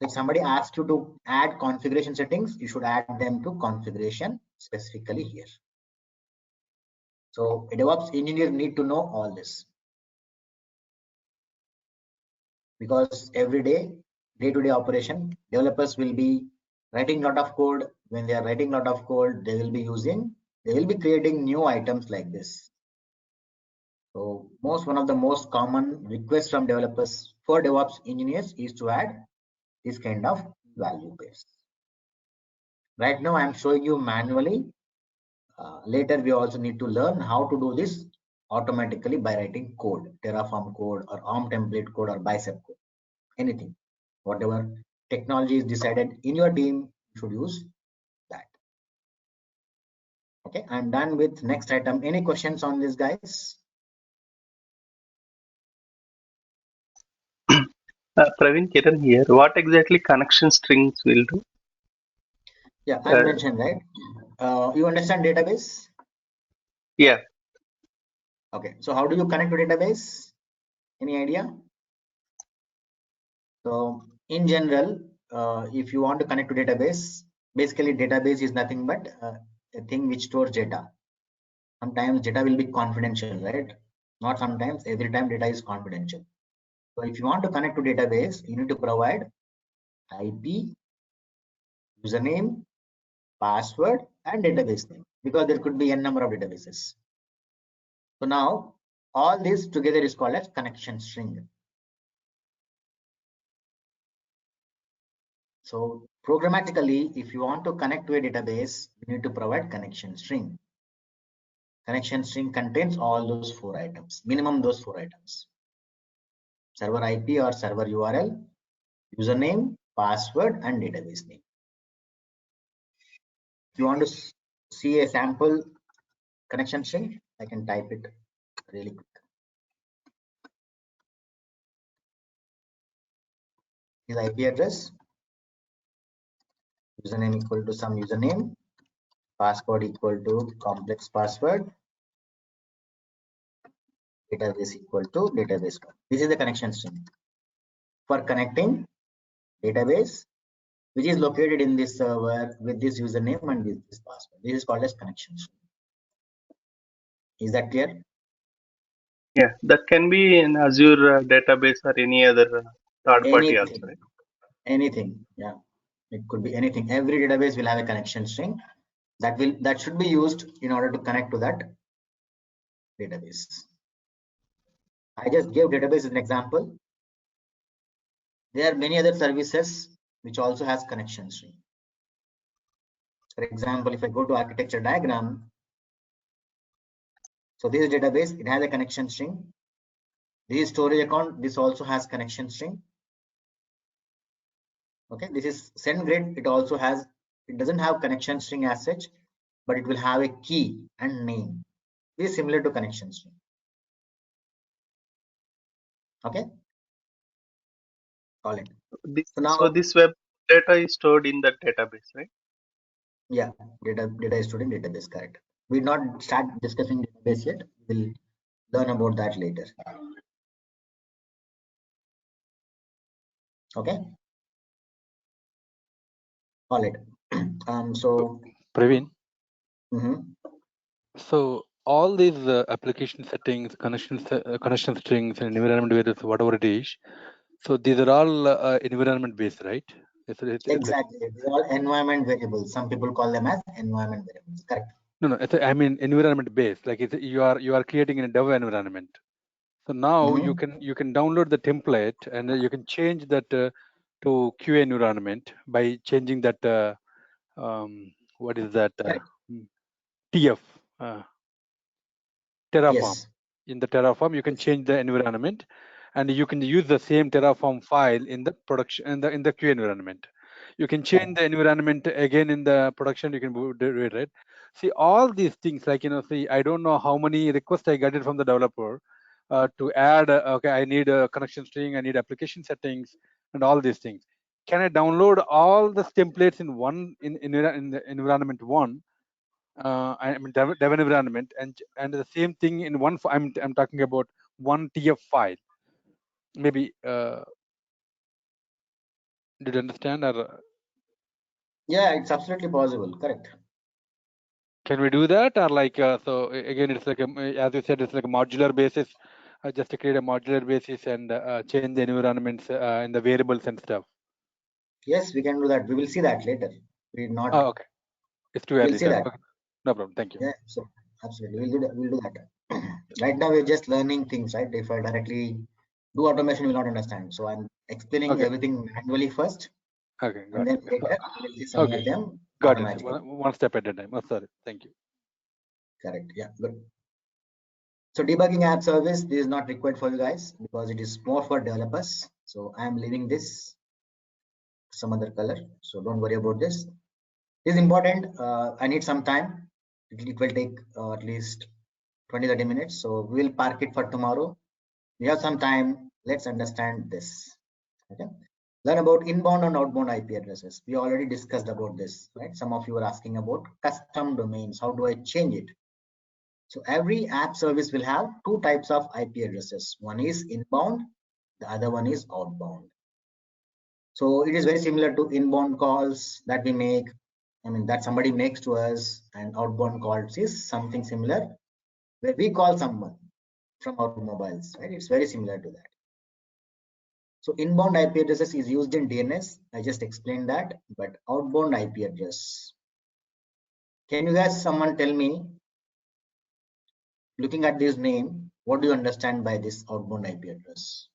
If somebody asks you to add configuration settings, you should add them to configuration specifically here. So a DevOps engineer need to know all this, because every day-to-day operation, developers will be writing a lot of code. When they are writing a lot of code, they will be creating new items like this. So one of the most common requests from developers for DevOps engineers is to add this kind of value pairs. Right now I'm showing you manually. Later we also need to learn how to do this automatically by writing code, Terraform code or ARM template code or Bicep code, anything, whatever technology is decided in your team, you should use that. Okay, I'm done with next item. Any questions on this, guys? Praveen Kiran here. What exactly connection strings will do? Yeah, I mentioned, right? You understand database? Yeah. Okay, so how do you connect to database? Any idea? So in general, if you want to connect to database, basically database is nothing but a thing which stores data. Sometimes data will be confidential, right? Not sometimes, every time data is confidential. So if you want to connect to database, you need to provide IP, username, password, and database name, because there could be n number of databases. So now all this together is called as connection string. So programmatically, if you want to connect to a database, you need to provide connection string. Connection string contains all those 4 items, minimum those 4 items: server IP or server URL, username, password, and database name. If you want to see a sample connection string, I can type it really quick. His IP address, username equal to some username, password equal to complex password, database equal to database. This is the connection string for connecting database which is located in this server with this username and this password. This is called as connection string. Is that clear? Yeah, that can be in Azure database or any other third party also, right? Anything, yeah, it could be anything. Every database will have a connection string that should be used in order to connect to that database. I just gave database as an example. There are many other services which also has connection string. For example, if I go to architecture diagram, so this is database, it has a connection string. This is storage account, this also has connection string. Okay, this is SendGrid, it doesn't have connection string as such, but it will have a key and name. This is similar to connection string. Okay, call it. So now, So this web data is stored in the database, right? yeah, data is stored in database, correct. We'll not start discussing database yet. We'll learn about that later. Okay, call it. So Praveen, mhm. so all these application settings, connection strings, and environment variables, whatever it is, so these are all environment based, right? Exactly, these are all environment variables. Some people call them as environment variables, correct. No, I mean environment based. Like you are creating in a dev environment. So now you can download the template and you can change that to QA environment by changing that what is that TF Terraform. Yes. In the Terraform, you can change the environment, and you can use the same Terraform file in the production in the QA environment. You can change the environment again in the production. You can do it, right? See, all these things, like, see, I don't know how many requests I got it from the developer to add. Okay, I need a connection string, I need application settings, and all these things. Can I download all the templates in one in the environment one? I mean dev environment, and the same thing in one. I'm talking about one TF file. Maybe did you understand, or Yeah, it's absolutely possible. Correct. can we do that, or like so again it's like as you said, it's like a modular basis. Just to create a modular basis and change the environments and the variables and stuff. Yes, we can do that. We will see that later. We're not. Oh, okay. It's too We'll early see then. that. Okay. No problem. Thank you. Yeah, so absolutely, we'll do that. We'll do that. Right now, we're just learning things, right? If I directly do automation, we'll not understand. So I'm explaining Okay. everything manually first, Okay. and Got then it. later we'll see some of Okay. them Got it. automatically. One step at a time. Oh, sorry. Thank you. Correct. Yeah, good. So debugging app service, this is not required for you guys because it is more for developers. So I'm leaving this some other color. So don't worry about this. This is important. I need some time. It will take at least 20-30 minutes. So we'll park it for tomorrow. We have some time. Let's understand this. Okay. Learn about inbound and outbound IP addresses. We already discussed about this, right? Some of you are asking about custom domains. How do I change it? So every app service will have two types of IP addresses. One is inbound, the other one is outbound. So it is very similar to inbound calls that we make. I mean, that somebody makes to us, and outbound calls is something similar where we call someone from our mobiles, right? It's very similar to that. So inbound IP addresses is used in DNS. I just explained that, but outbound IP address. Can you guys, someone tell me, looking at this name, what do you understand by this outbound IP address?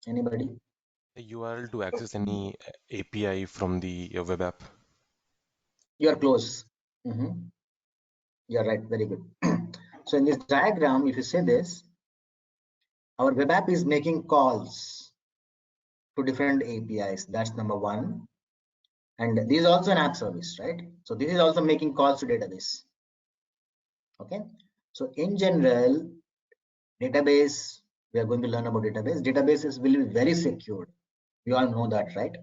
Anybody? A URL to access any API from the web app. You're close. You're right. Very good. So in this diagram, if you say this, our web app is making calls to different APIs. That's number one. And this is also an app service, right? So this is also making calls to database. Okay. So in general, database, we are going to learn about database. Databases will be very secured. We all know that, right?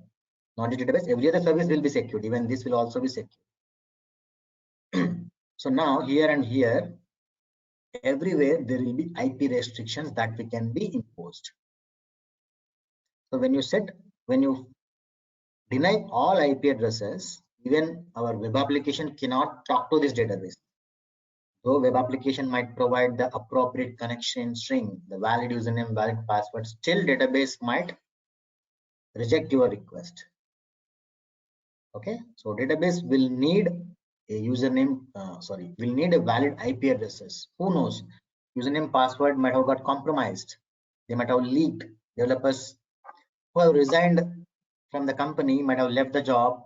Not just database, every other service will be secured. Even this will also be secured. So now here and here, everywhere there will be IP restrictions that we can be imposed. So when you deny all IP addresses, even our web application cannot talk to this database. Though web application might provide the appropriate connection string, the valid username, valid password, still database might reject your request. Okay, so database will need a username, will need a valid IP addresses. Who knows? Username password might have got compromised. They might have leaked. Developers who have resigned from the company might have left the job.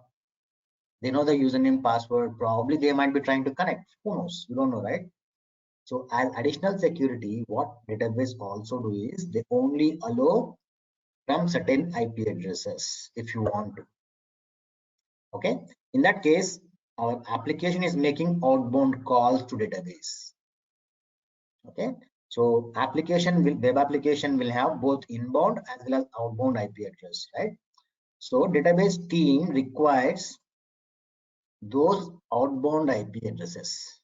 They know the username password. Probably they might be trying to connect. Who knows? You don't know, right? So as additional security, what database also do is they only allow from certain IP addresses if you want to. Okay. In that case, our application is making outbound calls to database. Okay, so web application will have both inbound as well as outbound IP address, right? So database team requires those outbound IP addresses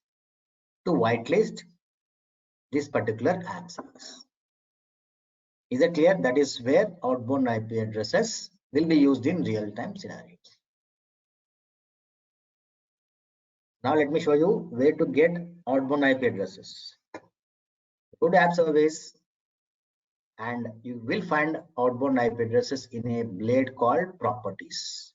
to whitelist this particular app service. Is it clear? That is where outbound IP addresses will be used in real-time scenarios. Now let me show you where to get outbound IP addresses. Go to app service and you will find outbound IP addresses in a blade called properties.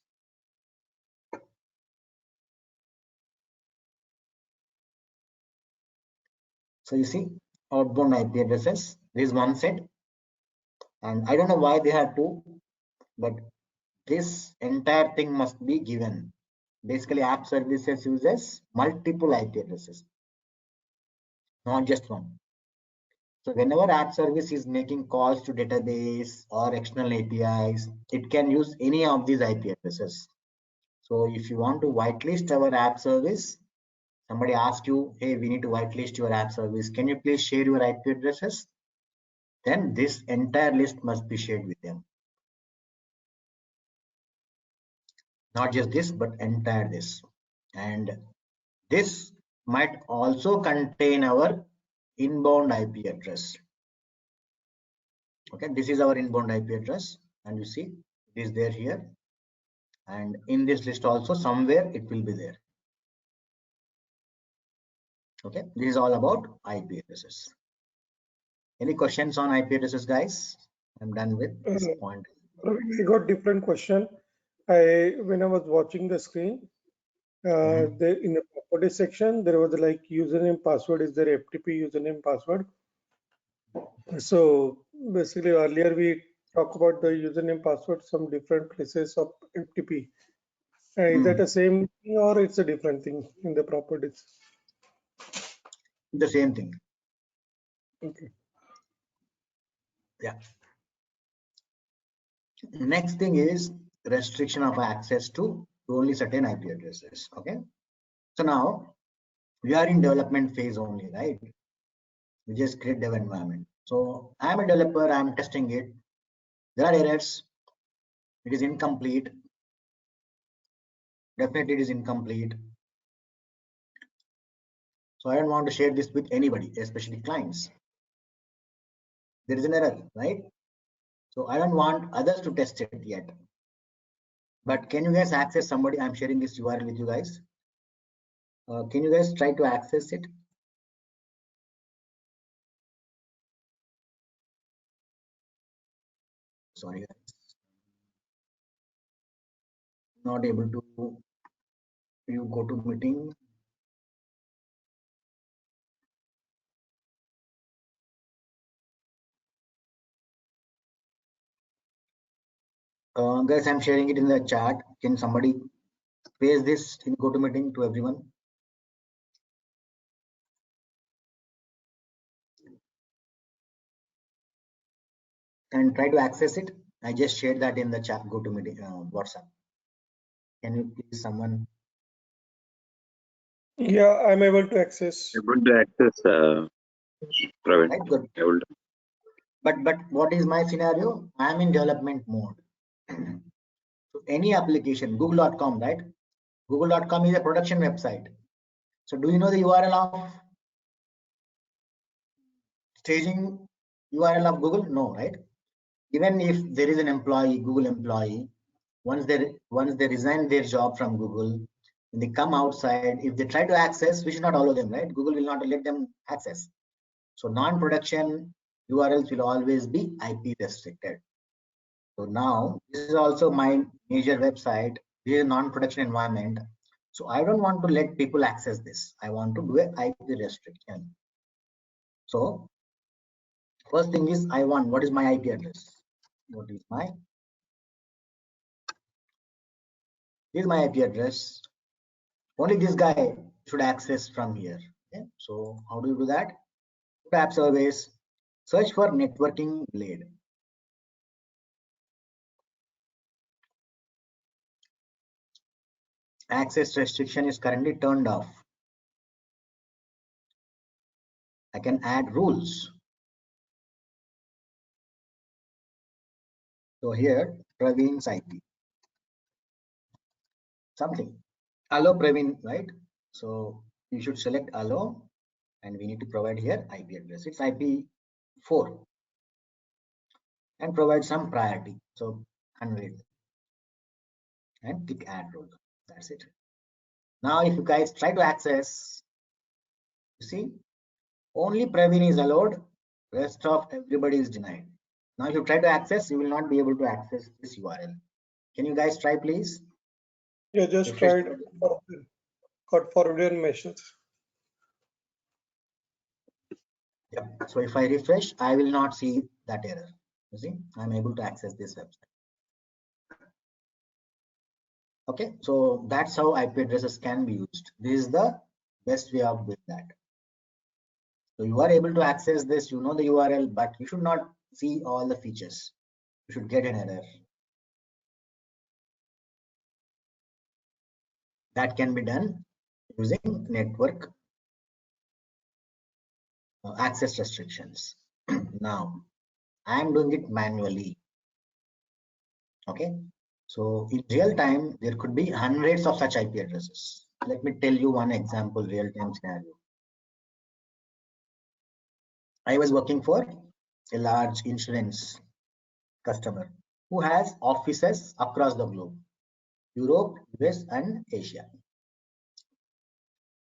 So you see outbound IP addresses. This is one set, and I don't know why they have two, but this entire thing must be given. Basically, app services uses multiple IP addresses, not just one. So whenever app service is making calls to database or external APIs, it can use any of these IP addresses. So if you want to whitelist our app service, somebody asks you, hey, we need to whitelist your app service. Can you please share your IP addresses? Then this entire list must be shared with them. Not just this, but entire this. And this might also contain our inbound IP address. Okay, this is our inbound IP address, and you see it is there here. And in this list also somewhere it will be there. Okay, this is all about IP addresses. Any questions on IP addresses, guys? I'm done with this point. We got different question. When I was watching the screen, in the property section, there was like username password is there FTP username password. So basically earlier we talked about the username password, some different places of FTP. Is that the same thing or it's a different thing in the properties? The same thing. Okay. Yeah. Next thing is restriction of access to only certain IP addresses. Okay. So now we are in development phase only, right? We just create dev environment. So I'm a developer, I'm testing it. There are errors. It is incomplete. Definitely it is incomplete. So I don't want to share this with anybody, especially clients. There is an error, right? So I don't want others to test it yet. But can you guys access somebody? I'm sharing this URL with you guys. Can you guys try to access it? Sorry, guys. Not able to. You go to meeting. Guys, I'm sharing it in the chat. Can somebody paste this in GoToMeeting to everyone? And try to access it. I just shared that in the chat GoToMeeting WhatsApp. Can you please someone? Yeah, I'm able to access. Praveen. Right, good. But what is my scenario? I'm in development mode. So any application, google.com, right? Google.com is a production website. So do you know the URL of staging URL of Google? No, right? Even if there is an employee, Google employee, once they resign their job from Google, when they come outside, if they try to access, we should not allow them, right? Google will not let them access. So non-production URLs will always be IP restricted. So now this is also my major website. This is a non-production environment. So I don't want to let people access this. I want to do a IP restriction. So first thing is I want, what is my IP address? What is my, this is my IP address. Only this guy should access from here. Okay? So how do you do that? Go to app service, search for networking blade. access restriction is currently turned off. I can add rules. So here, Praveen's IP. Something. Allow Praveen, right? So you should select allow, and we need to provide here IP address. It's IP4. And provide some priority. So 100. And click add role. That's it. Now if you guys try to access, you see, only Praveen is allowed, rest of everybody is denied. Now if you try to access, you will not be able to access this URL. Can you guys try, please? Yeah, just tried. Got forbidden message. Yep. So if I refresh, I will not see that error. You see, I'm able to access this website. Okay, so that's how IP addresses can be used. This is the best way of doing that. So you are able to access this, you know the URL, but you should not see all the features. You should get an error. That can be done using network access restrictions. Now, I am doing it manually. Okay, so in real time, there could be hundreds of such IP addresses. Let me tell you one example real-time scenario. I was working for a large insurance customer who has offices across the globe, Europe, US, and Asia.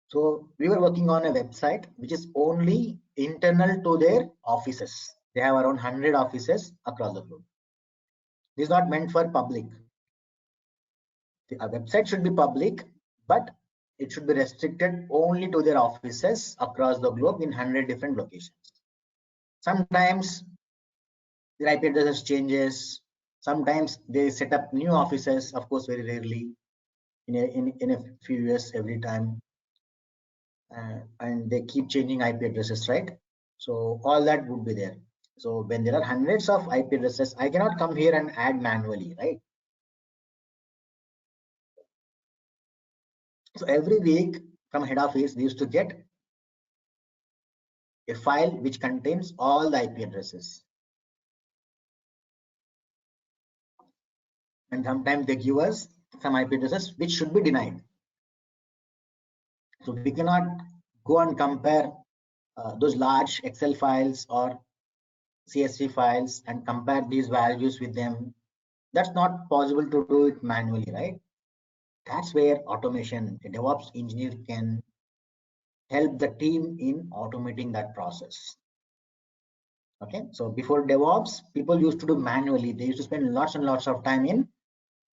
So we were working on a website which is only internal to their offices. They have around 100 offices across the globe. This is not meant for public. The website should be public, but it should be restricted only to their offices across the globe in 100 different locations. Sometimes the IP address changes. Sometimes they set up new offices, of course, very rarely, in a few years every time. And they keep changing IP addresses, right? So all that would be there. So when there are hundreds of IP addresses, I cannot come here and add manually, right? So every week from head office, they used to get a file which contains all the IP addresses. And sometimes they give us some IP addresses which should be denied. So we cannot go and compare those large Excel files or CSV files and compare these values with them. That's not possible to do it manually, right? That's where automation, a DevOps engineer can help the team in automating that process. Okay, so before DevOps, people used to do manually. They used to spend lots and lots of time in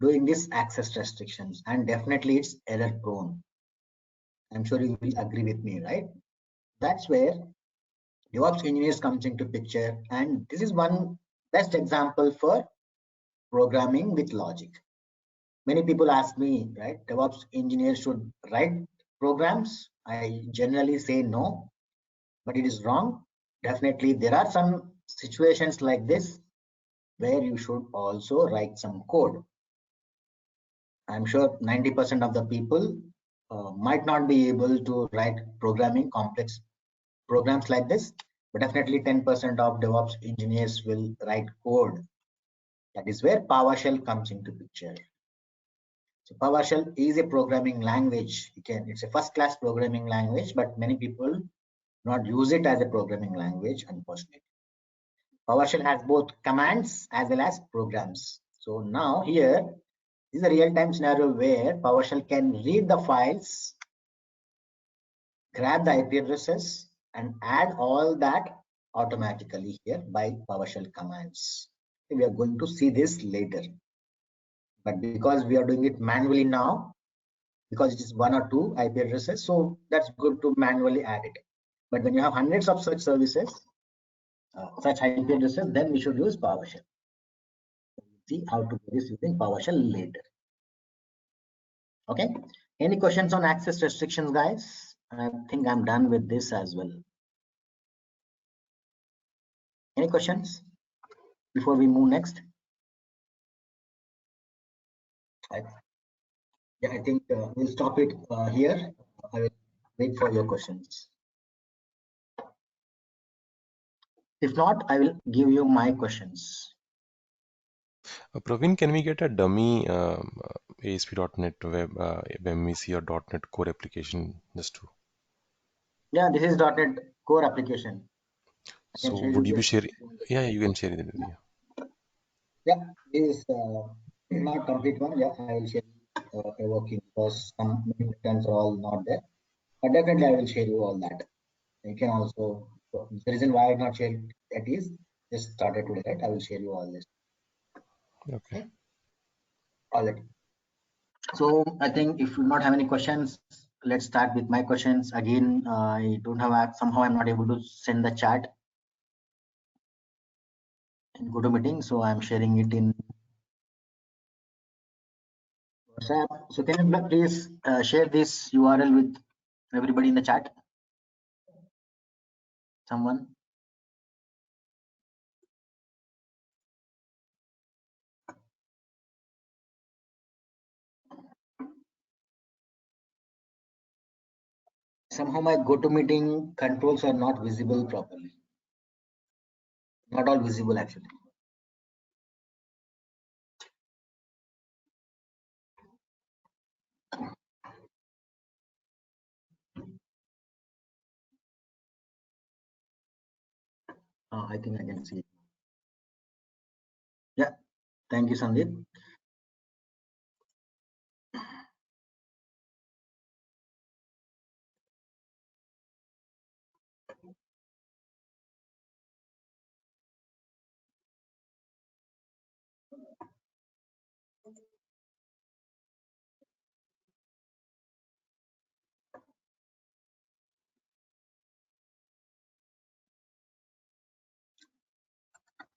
doing this access restrictions, and definitely it's error prone. I'm sure you will agree with me, right? That's where DevOps engineers comes into picture, and this is one best example for programming with logic. Many people ask me, right, DevOps engineers should write programs. I generally say no, but it is wrong. Definitely, there are some situations like this where you should also write some code. I'm sure 90% of the people might not be able to write programming complex programs like this, but definitely 10% of DevOps engineers will write code. That is where PowerShell comes into picture. So PowerShell is a programming language. It's a first-class programming language, but many people not use it as a programming language, unfortunately. PowerShell has both commands as well as programs. So now here is a real-time scenario where PowerShell can read the files, grab the IP addresses, and add all that automatically here by PowerShell commands. We are going to see this later. But because we are doing it manually now, because it is one or two IP addresses, so that's good to manually add it. But when you have hundreds of such services, such IP addresses, then we should use PowerShell. See how to do this using PowerShell later. Okay. Any questions on access restrictions, guys? I think I'm done with this as well. Any questions before we move next? Yeah, I think we'll stop it here. I will wait for your questions. If not, I will give you my questions. Praveen, can we get a dummy ASP.NET web MVC or .NET Core application just to? Yeah, this is .NET Core application. I can So share you would you be this. sharing? Yeah, you can share it with me. Yeah, this is not complete one. Yeah, I will share a working because some many returns are all not there. But definitely, I will share you all that. You can also. The reason why I not share that is just started today, right? I will share you all this. Okay. Okay, all that. So I think if you not have any questions, let's start with my questions. Again, I don't have somehow I'm not able to send the chat in GoToMeeting, so I'm sharing it in WhatsApp. So can you please share this URL with everybody in the chat? Someone? Somehow my GoToMeeting controls are not visible properly. Not all visible actually. I think I can see it. Yeah, thank you, Sandeep.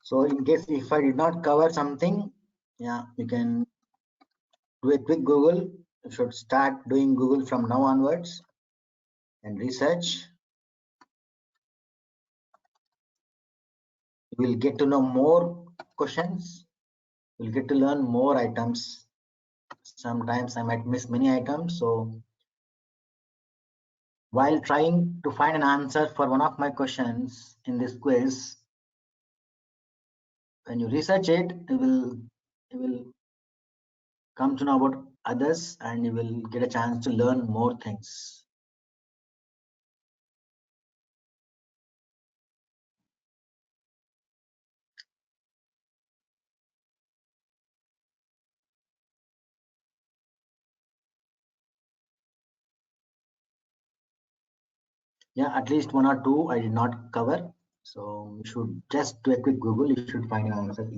So in case if I did not cover something, yeah, you can do a quick Google. You should start doing Google from now onwards and research. You will get to know more questions. You'll get to learn more items. Sometimes I might miss many items. So while trying to find an answer for one of my questions in this quiz, when you research it, you will come to know about others and you will get a chance to learn more things. Yeah, at least one or two I did not cover. So you should just do a quick Google. You should find an answer.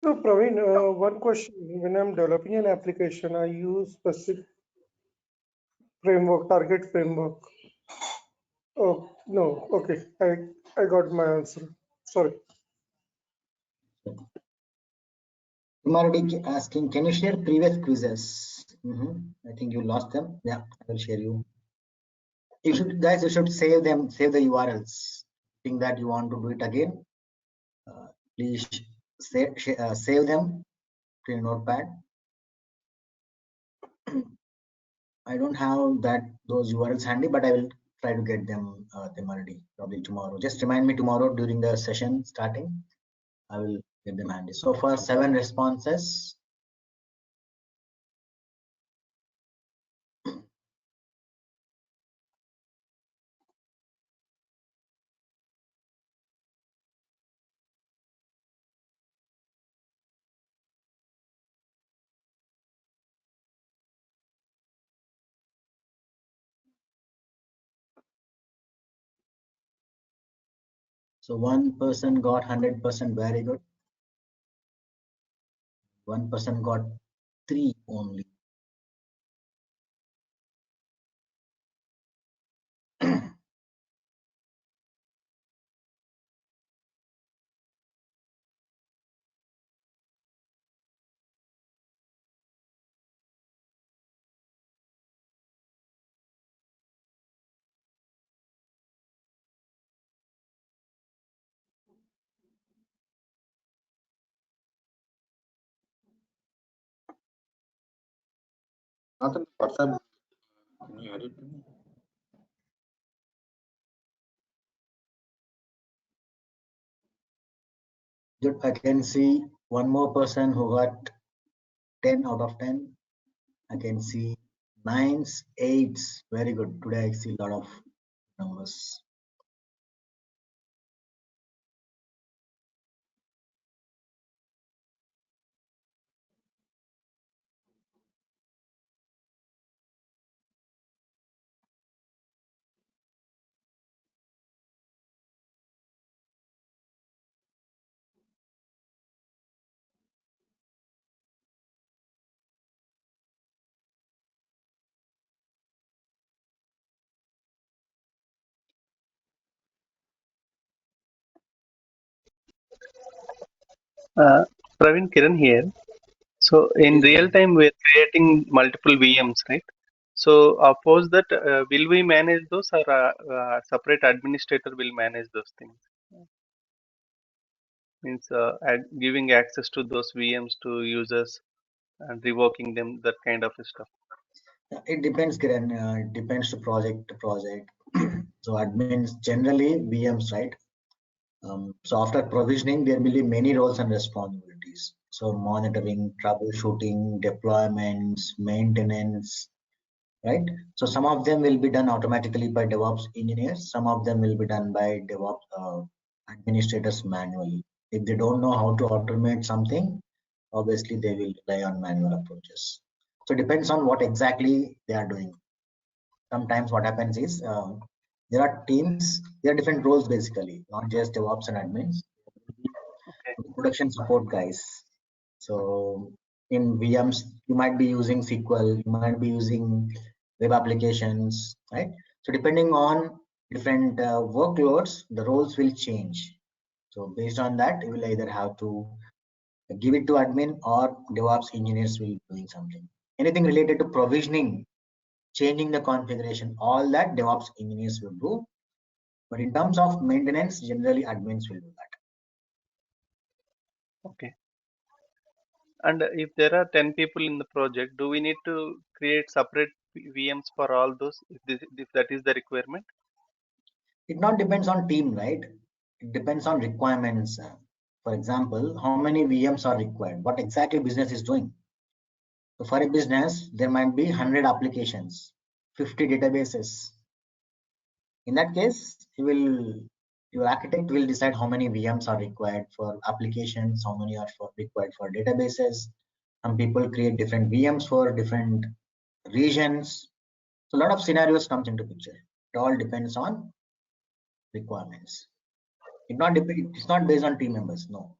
So Praveen, one question. When I'm developing an application, I use specific framework, target framework. Oh, no. Okay. I got my answer. Sorry. I'm already asking, can you share previous quizzes? I think you lost them. Yeah, I will share you. You should, guys, you should save them, save the URLs. Think that you want to do it again. Please save them to your notepad. I don't have those URLs handy, but I will try to get them already probably tomorrow. Just remind me tomorrow during the session starting. I will get them handy. So for 7 responses, So one person got 100%, very good. One person got 3 only. Nathan, WhatsApp, can you add it to me? Good. I can see one more person who got 10 out of 10. I can see 9s, 8s. Very good. Today I see a lot of numbers. Praveen, Kiran here. So in Please go real ahead. time, we're creating multiple VMs, right? So oppose that, will we manage those, or separate administrator will manage those things? Means giving access to those VMs to users and revoking them, that kind of stuff. It depends, Kiran. It depends to project to project. So admins generally VMs, right? So after provisioning, there will be many roles and responsibilities. So monitoring, troubleshooting, deployments, maintenance, right? So some of them will be done automatically by DevOps engineers. Some of them will be done by DevOps administrators manually. If they don't know how to automate something, obviously they will rely on manual approaches. So it depends on what exactly they are doing. Sometimes what happens is there are teams, there are different roles basically, not just DevOps and admins, Okay. production support guys. So in VMs, you might be using SQL, you might be using web applications, right? So depending on different workloads, the roles will change. So based on that, you will either have to give it to admin or DevOps engineers will be doing something. Anything related to provisioning, changing the configuration, all that DevOps engineers will do. But in terms of maintenance, generally admins will do that. Okay. And if there are 10 people in the project, do we need to create separate VMs for all those, if that is the requirement? It not depends on team, right? It depends on requirements. For example, how many VMs are required? What exactly business is doing? So for a business, there might be 100 applications, 50 databases. In that case, your architect will decide how many VMs are required for applications, how many are required for databases. Some people create different VMs for different regions. So a lot of scenarios comes into picture. It all depends on requirements. It's not based on team members, no.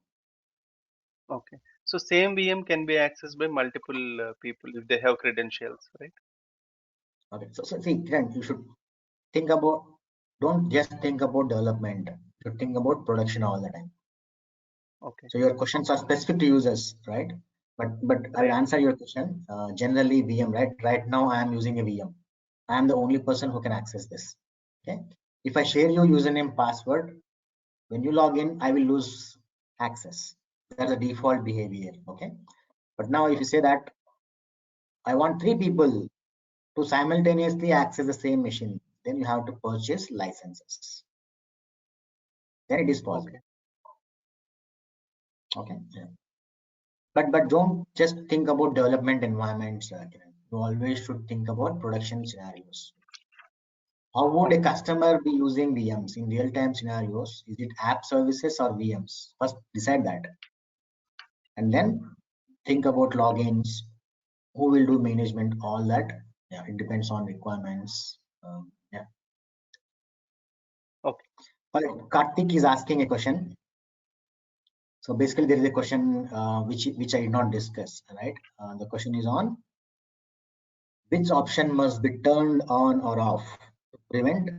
Okay. So same VM can be accessed by multiple people if they have credentials, right? Okay, so see, Kiran, you should think about, don't just think about development, you should think about production all the time. Okay. So your questions are specific to users, right? But I will answer your question. Generally VM, right? Right now I am using a VM. I am the only person who can access this. Okay. If I share your username password, when you log in, I will lose access. That's the default behavior. Okay. But now if you say that I want 3 people to simultaneously access the same machine, then you have to purchase licenses. Then it is possible. Okay. Yeah. But don't just think about development environments. You always should think about production scenarios. How would a customer be using VMs in real-time scenarios? Is it app services or VMs? First decide that, and then think about logins. Who will do management? All that. Yeah, it depends on requirements. Yeah. Okay. All right, Karthik is asking a question. So basically, there is a question which I did not discuss. Right, the question is on which option must be turned on or off to prevent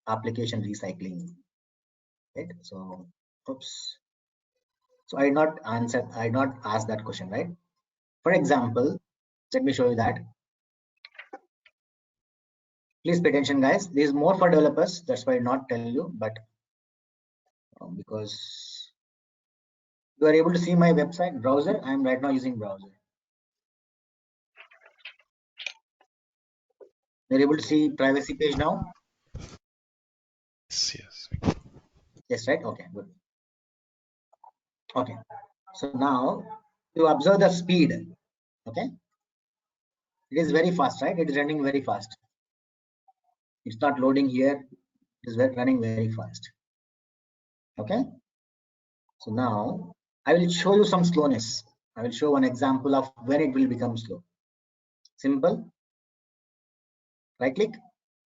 application recycling. Right. So, oops. So I did not answer. I did not ask that question. Right. For example, let me show you that. Please pay attention, guys. This is more for developers. That's why I did not tell you, but because you are able to see my website browser. I am right now using browser. You're able to see privacy page now. Yes. Yes, right. Okay, good. Okay, so now you observe the speed. Okay, it is very fast, right? It is running very fast. It's not loading here. It is running very fast. Okay, so now I will show you some slowness. I will show one example of when it will become slow. Simple. Right click.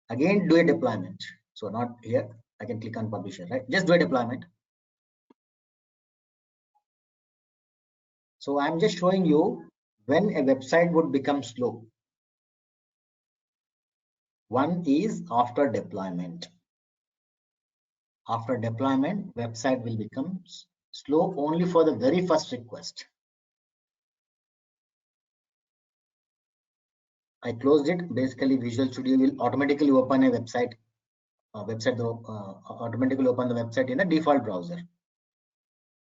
Again, do a deployment. So not here. I can click on publisher, right? Just do a deployment. So I'm just showing you when a website would become slow. One is after deployment. After deployment, website will become slow only for the very first request. I closed it. Basically, Visual Studio will automatically open a website. Automatically open the website in the default browser.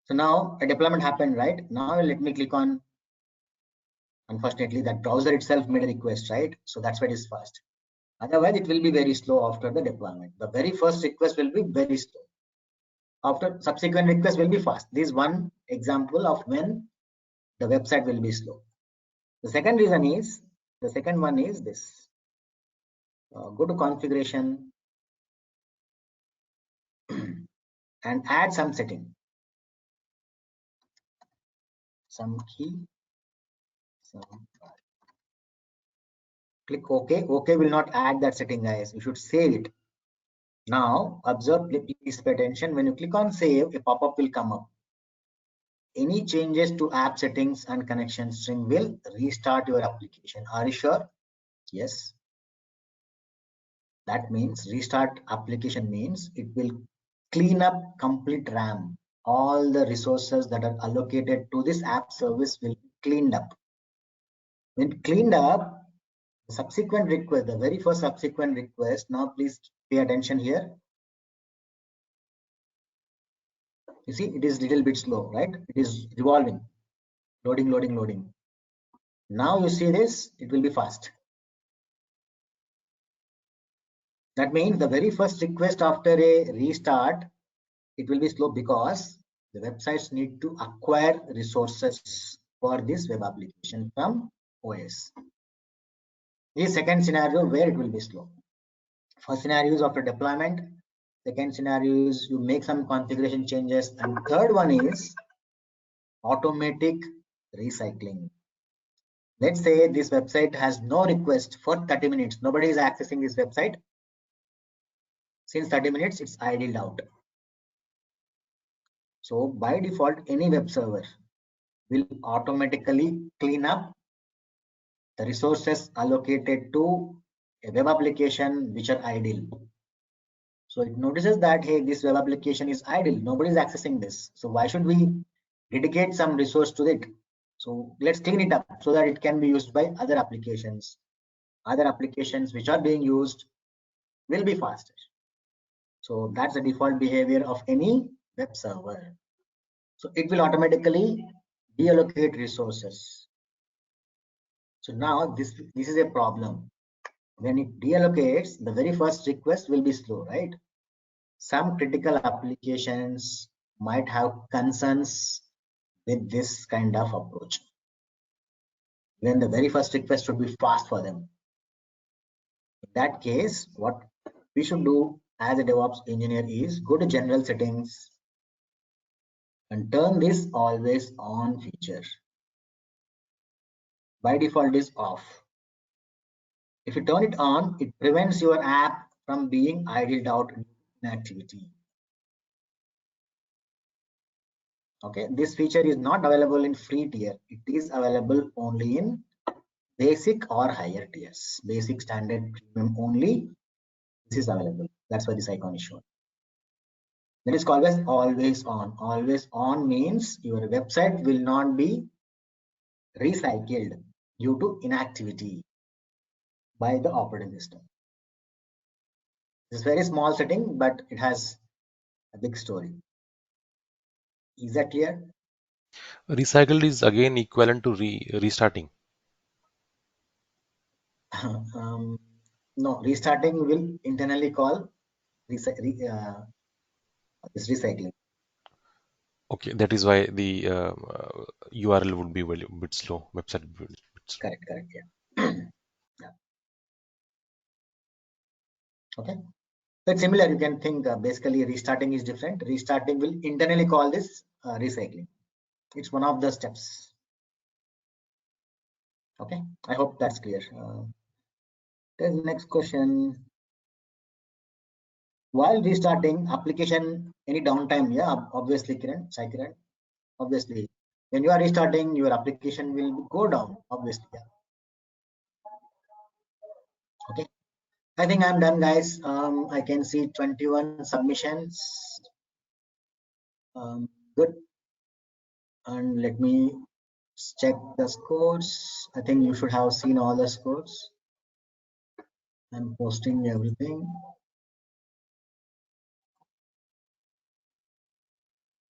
So now a deployment happened, right? Now let me click on. Unfortunately, that browser itself made a request, right? So that's why it is fast. Otherwise, it will be very slow after the deployment. The very first request will be very slow. After subsequent requests will be fast. This is one example of when the website will be slow. The second one is this. Go to configuration and add some setting. Some key. Click OK. OK will not add that setting, guys. You should save it. Now, observe, please pay attention. When you click on save, a pop-up will come up. Any changes to app settings and connection string will restart your application. Are you sure? Yes. That means restart application means it will clean up complete RAM. All the resources that are allocated to this app service will be cleaned up. When cleaned up, the subsequent request, the very first subsequent request, now please pay attention here. You see, it is a little bit slow, right? It is revolving, loading. Now you see this, it will be fast. That means the very first request after a restart, it will be slow because the websites need to acquire resources for this web application from OS. This is second scenario where it will be slow. First scenario is after deployment. Second scenario is you make some configuration changes. And third one is automatic recycling. Let's say this website has no request for 30 minutes. Nobody is accessing this website. Since 30 minutes, it's idled out. So by default, any web server will automatically clean up the resources allocated to a web application which are idle. So it notices that, hey, this web application is idle. Nobody is accessing this. So why should we dedicate some resource to it? So let's clean it up so that it can be used by other applications. Other applications which are being used will be faster. So that's the default behavior of any web server. So it will automatically deallocate resources. So now this is a problem. When it deallocates, the very first request will be slow, right? Some critical applications might have concerns with this kind of approach. Then the very first request should be fast for them. In that case, what we should do as a DevOps engineer is go to general settings and turn this always on feature. By default is off. If you turn it on, it prevents your app from being idled out in activity. Okay, this feature is not available in free tier. It is available only in basic or higher tiers. Basic, standard, premium only. This is available. That's why this icon is shown. That is called as always on. Always on means your website will not be recycled due to inactivity by the operating system. It's a very small setting, but it has a big story. Is that clear? Recycled is again equivalent to restarting. No, restarting will internally call this recycling. Okay, that is why the URL would be a bit slow. Website would be a bit slow. Correct, yeah. Yeah. Okay. So it's similar. You can think basically restarting is different. Restarting will internally call this recycling. It's one of the steps. Okay. I hope that's clear. There's the next question. While restarting application, any downtime? Yeah, obviously, Kiran, obviously. When you are restarting, your application will go down, obviously. Yeah. Okay. I think I'm done, guys. I can see 21 submissions. Good. And let me check the scores. I think you should have seen all the scores. I'm posting everything.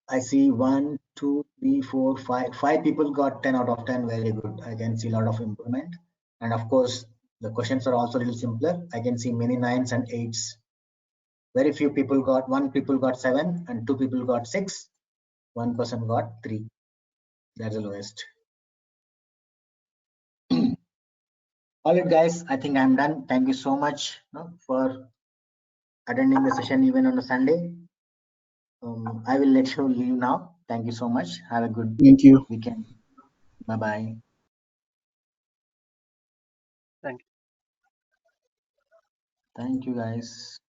I see 1, 2, 3, 4, 5. 5 people got 10 out of 10. Very good. I can see a lot of improvement. And of course, the questions are also a little simpler. I can see many 9s and 8s. Very few people got 1 people got 7 and 2 people got 6. 1 person got 3. That's the lowest. All right, guys. I think I'm done. Thank you so much for attending the session even on a Sunday. I will let you leave now. Thank you so much. Have a good weekend. Bye-bye. Thank you. Thank you, guys.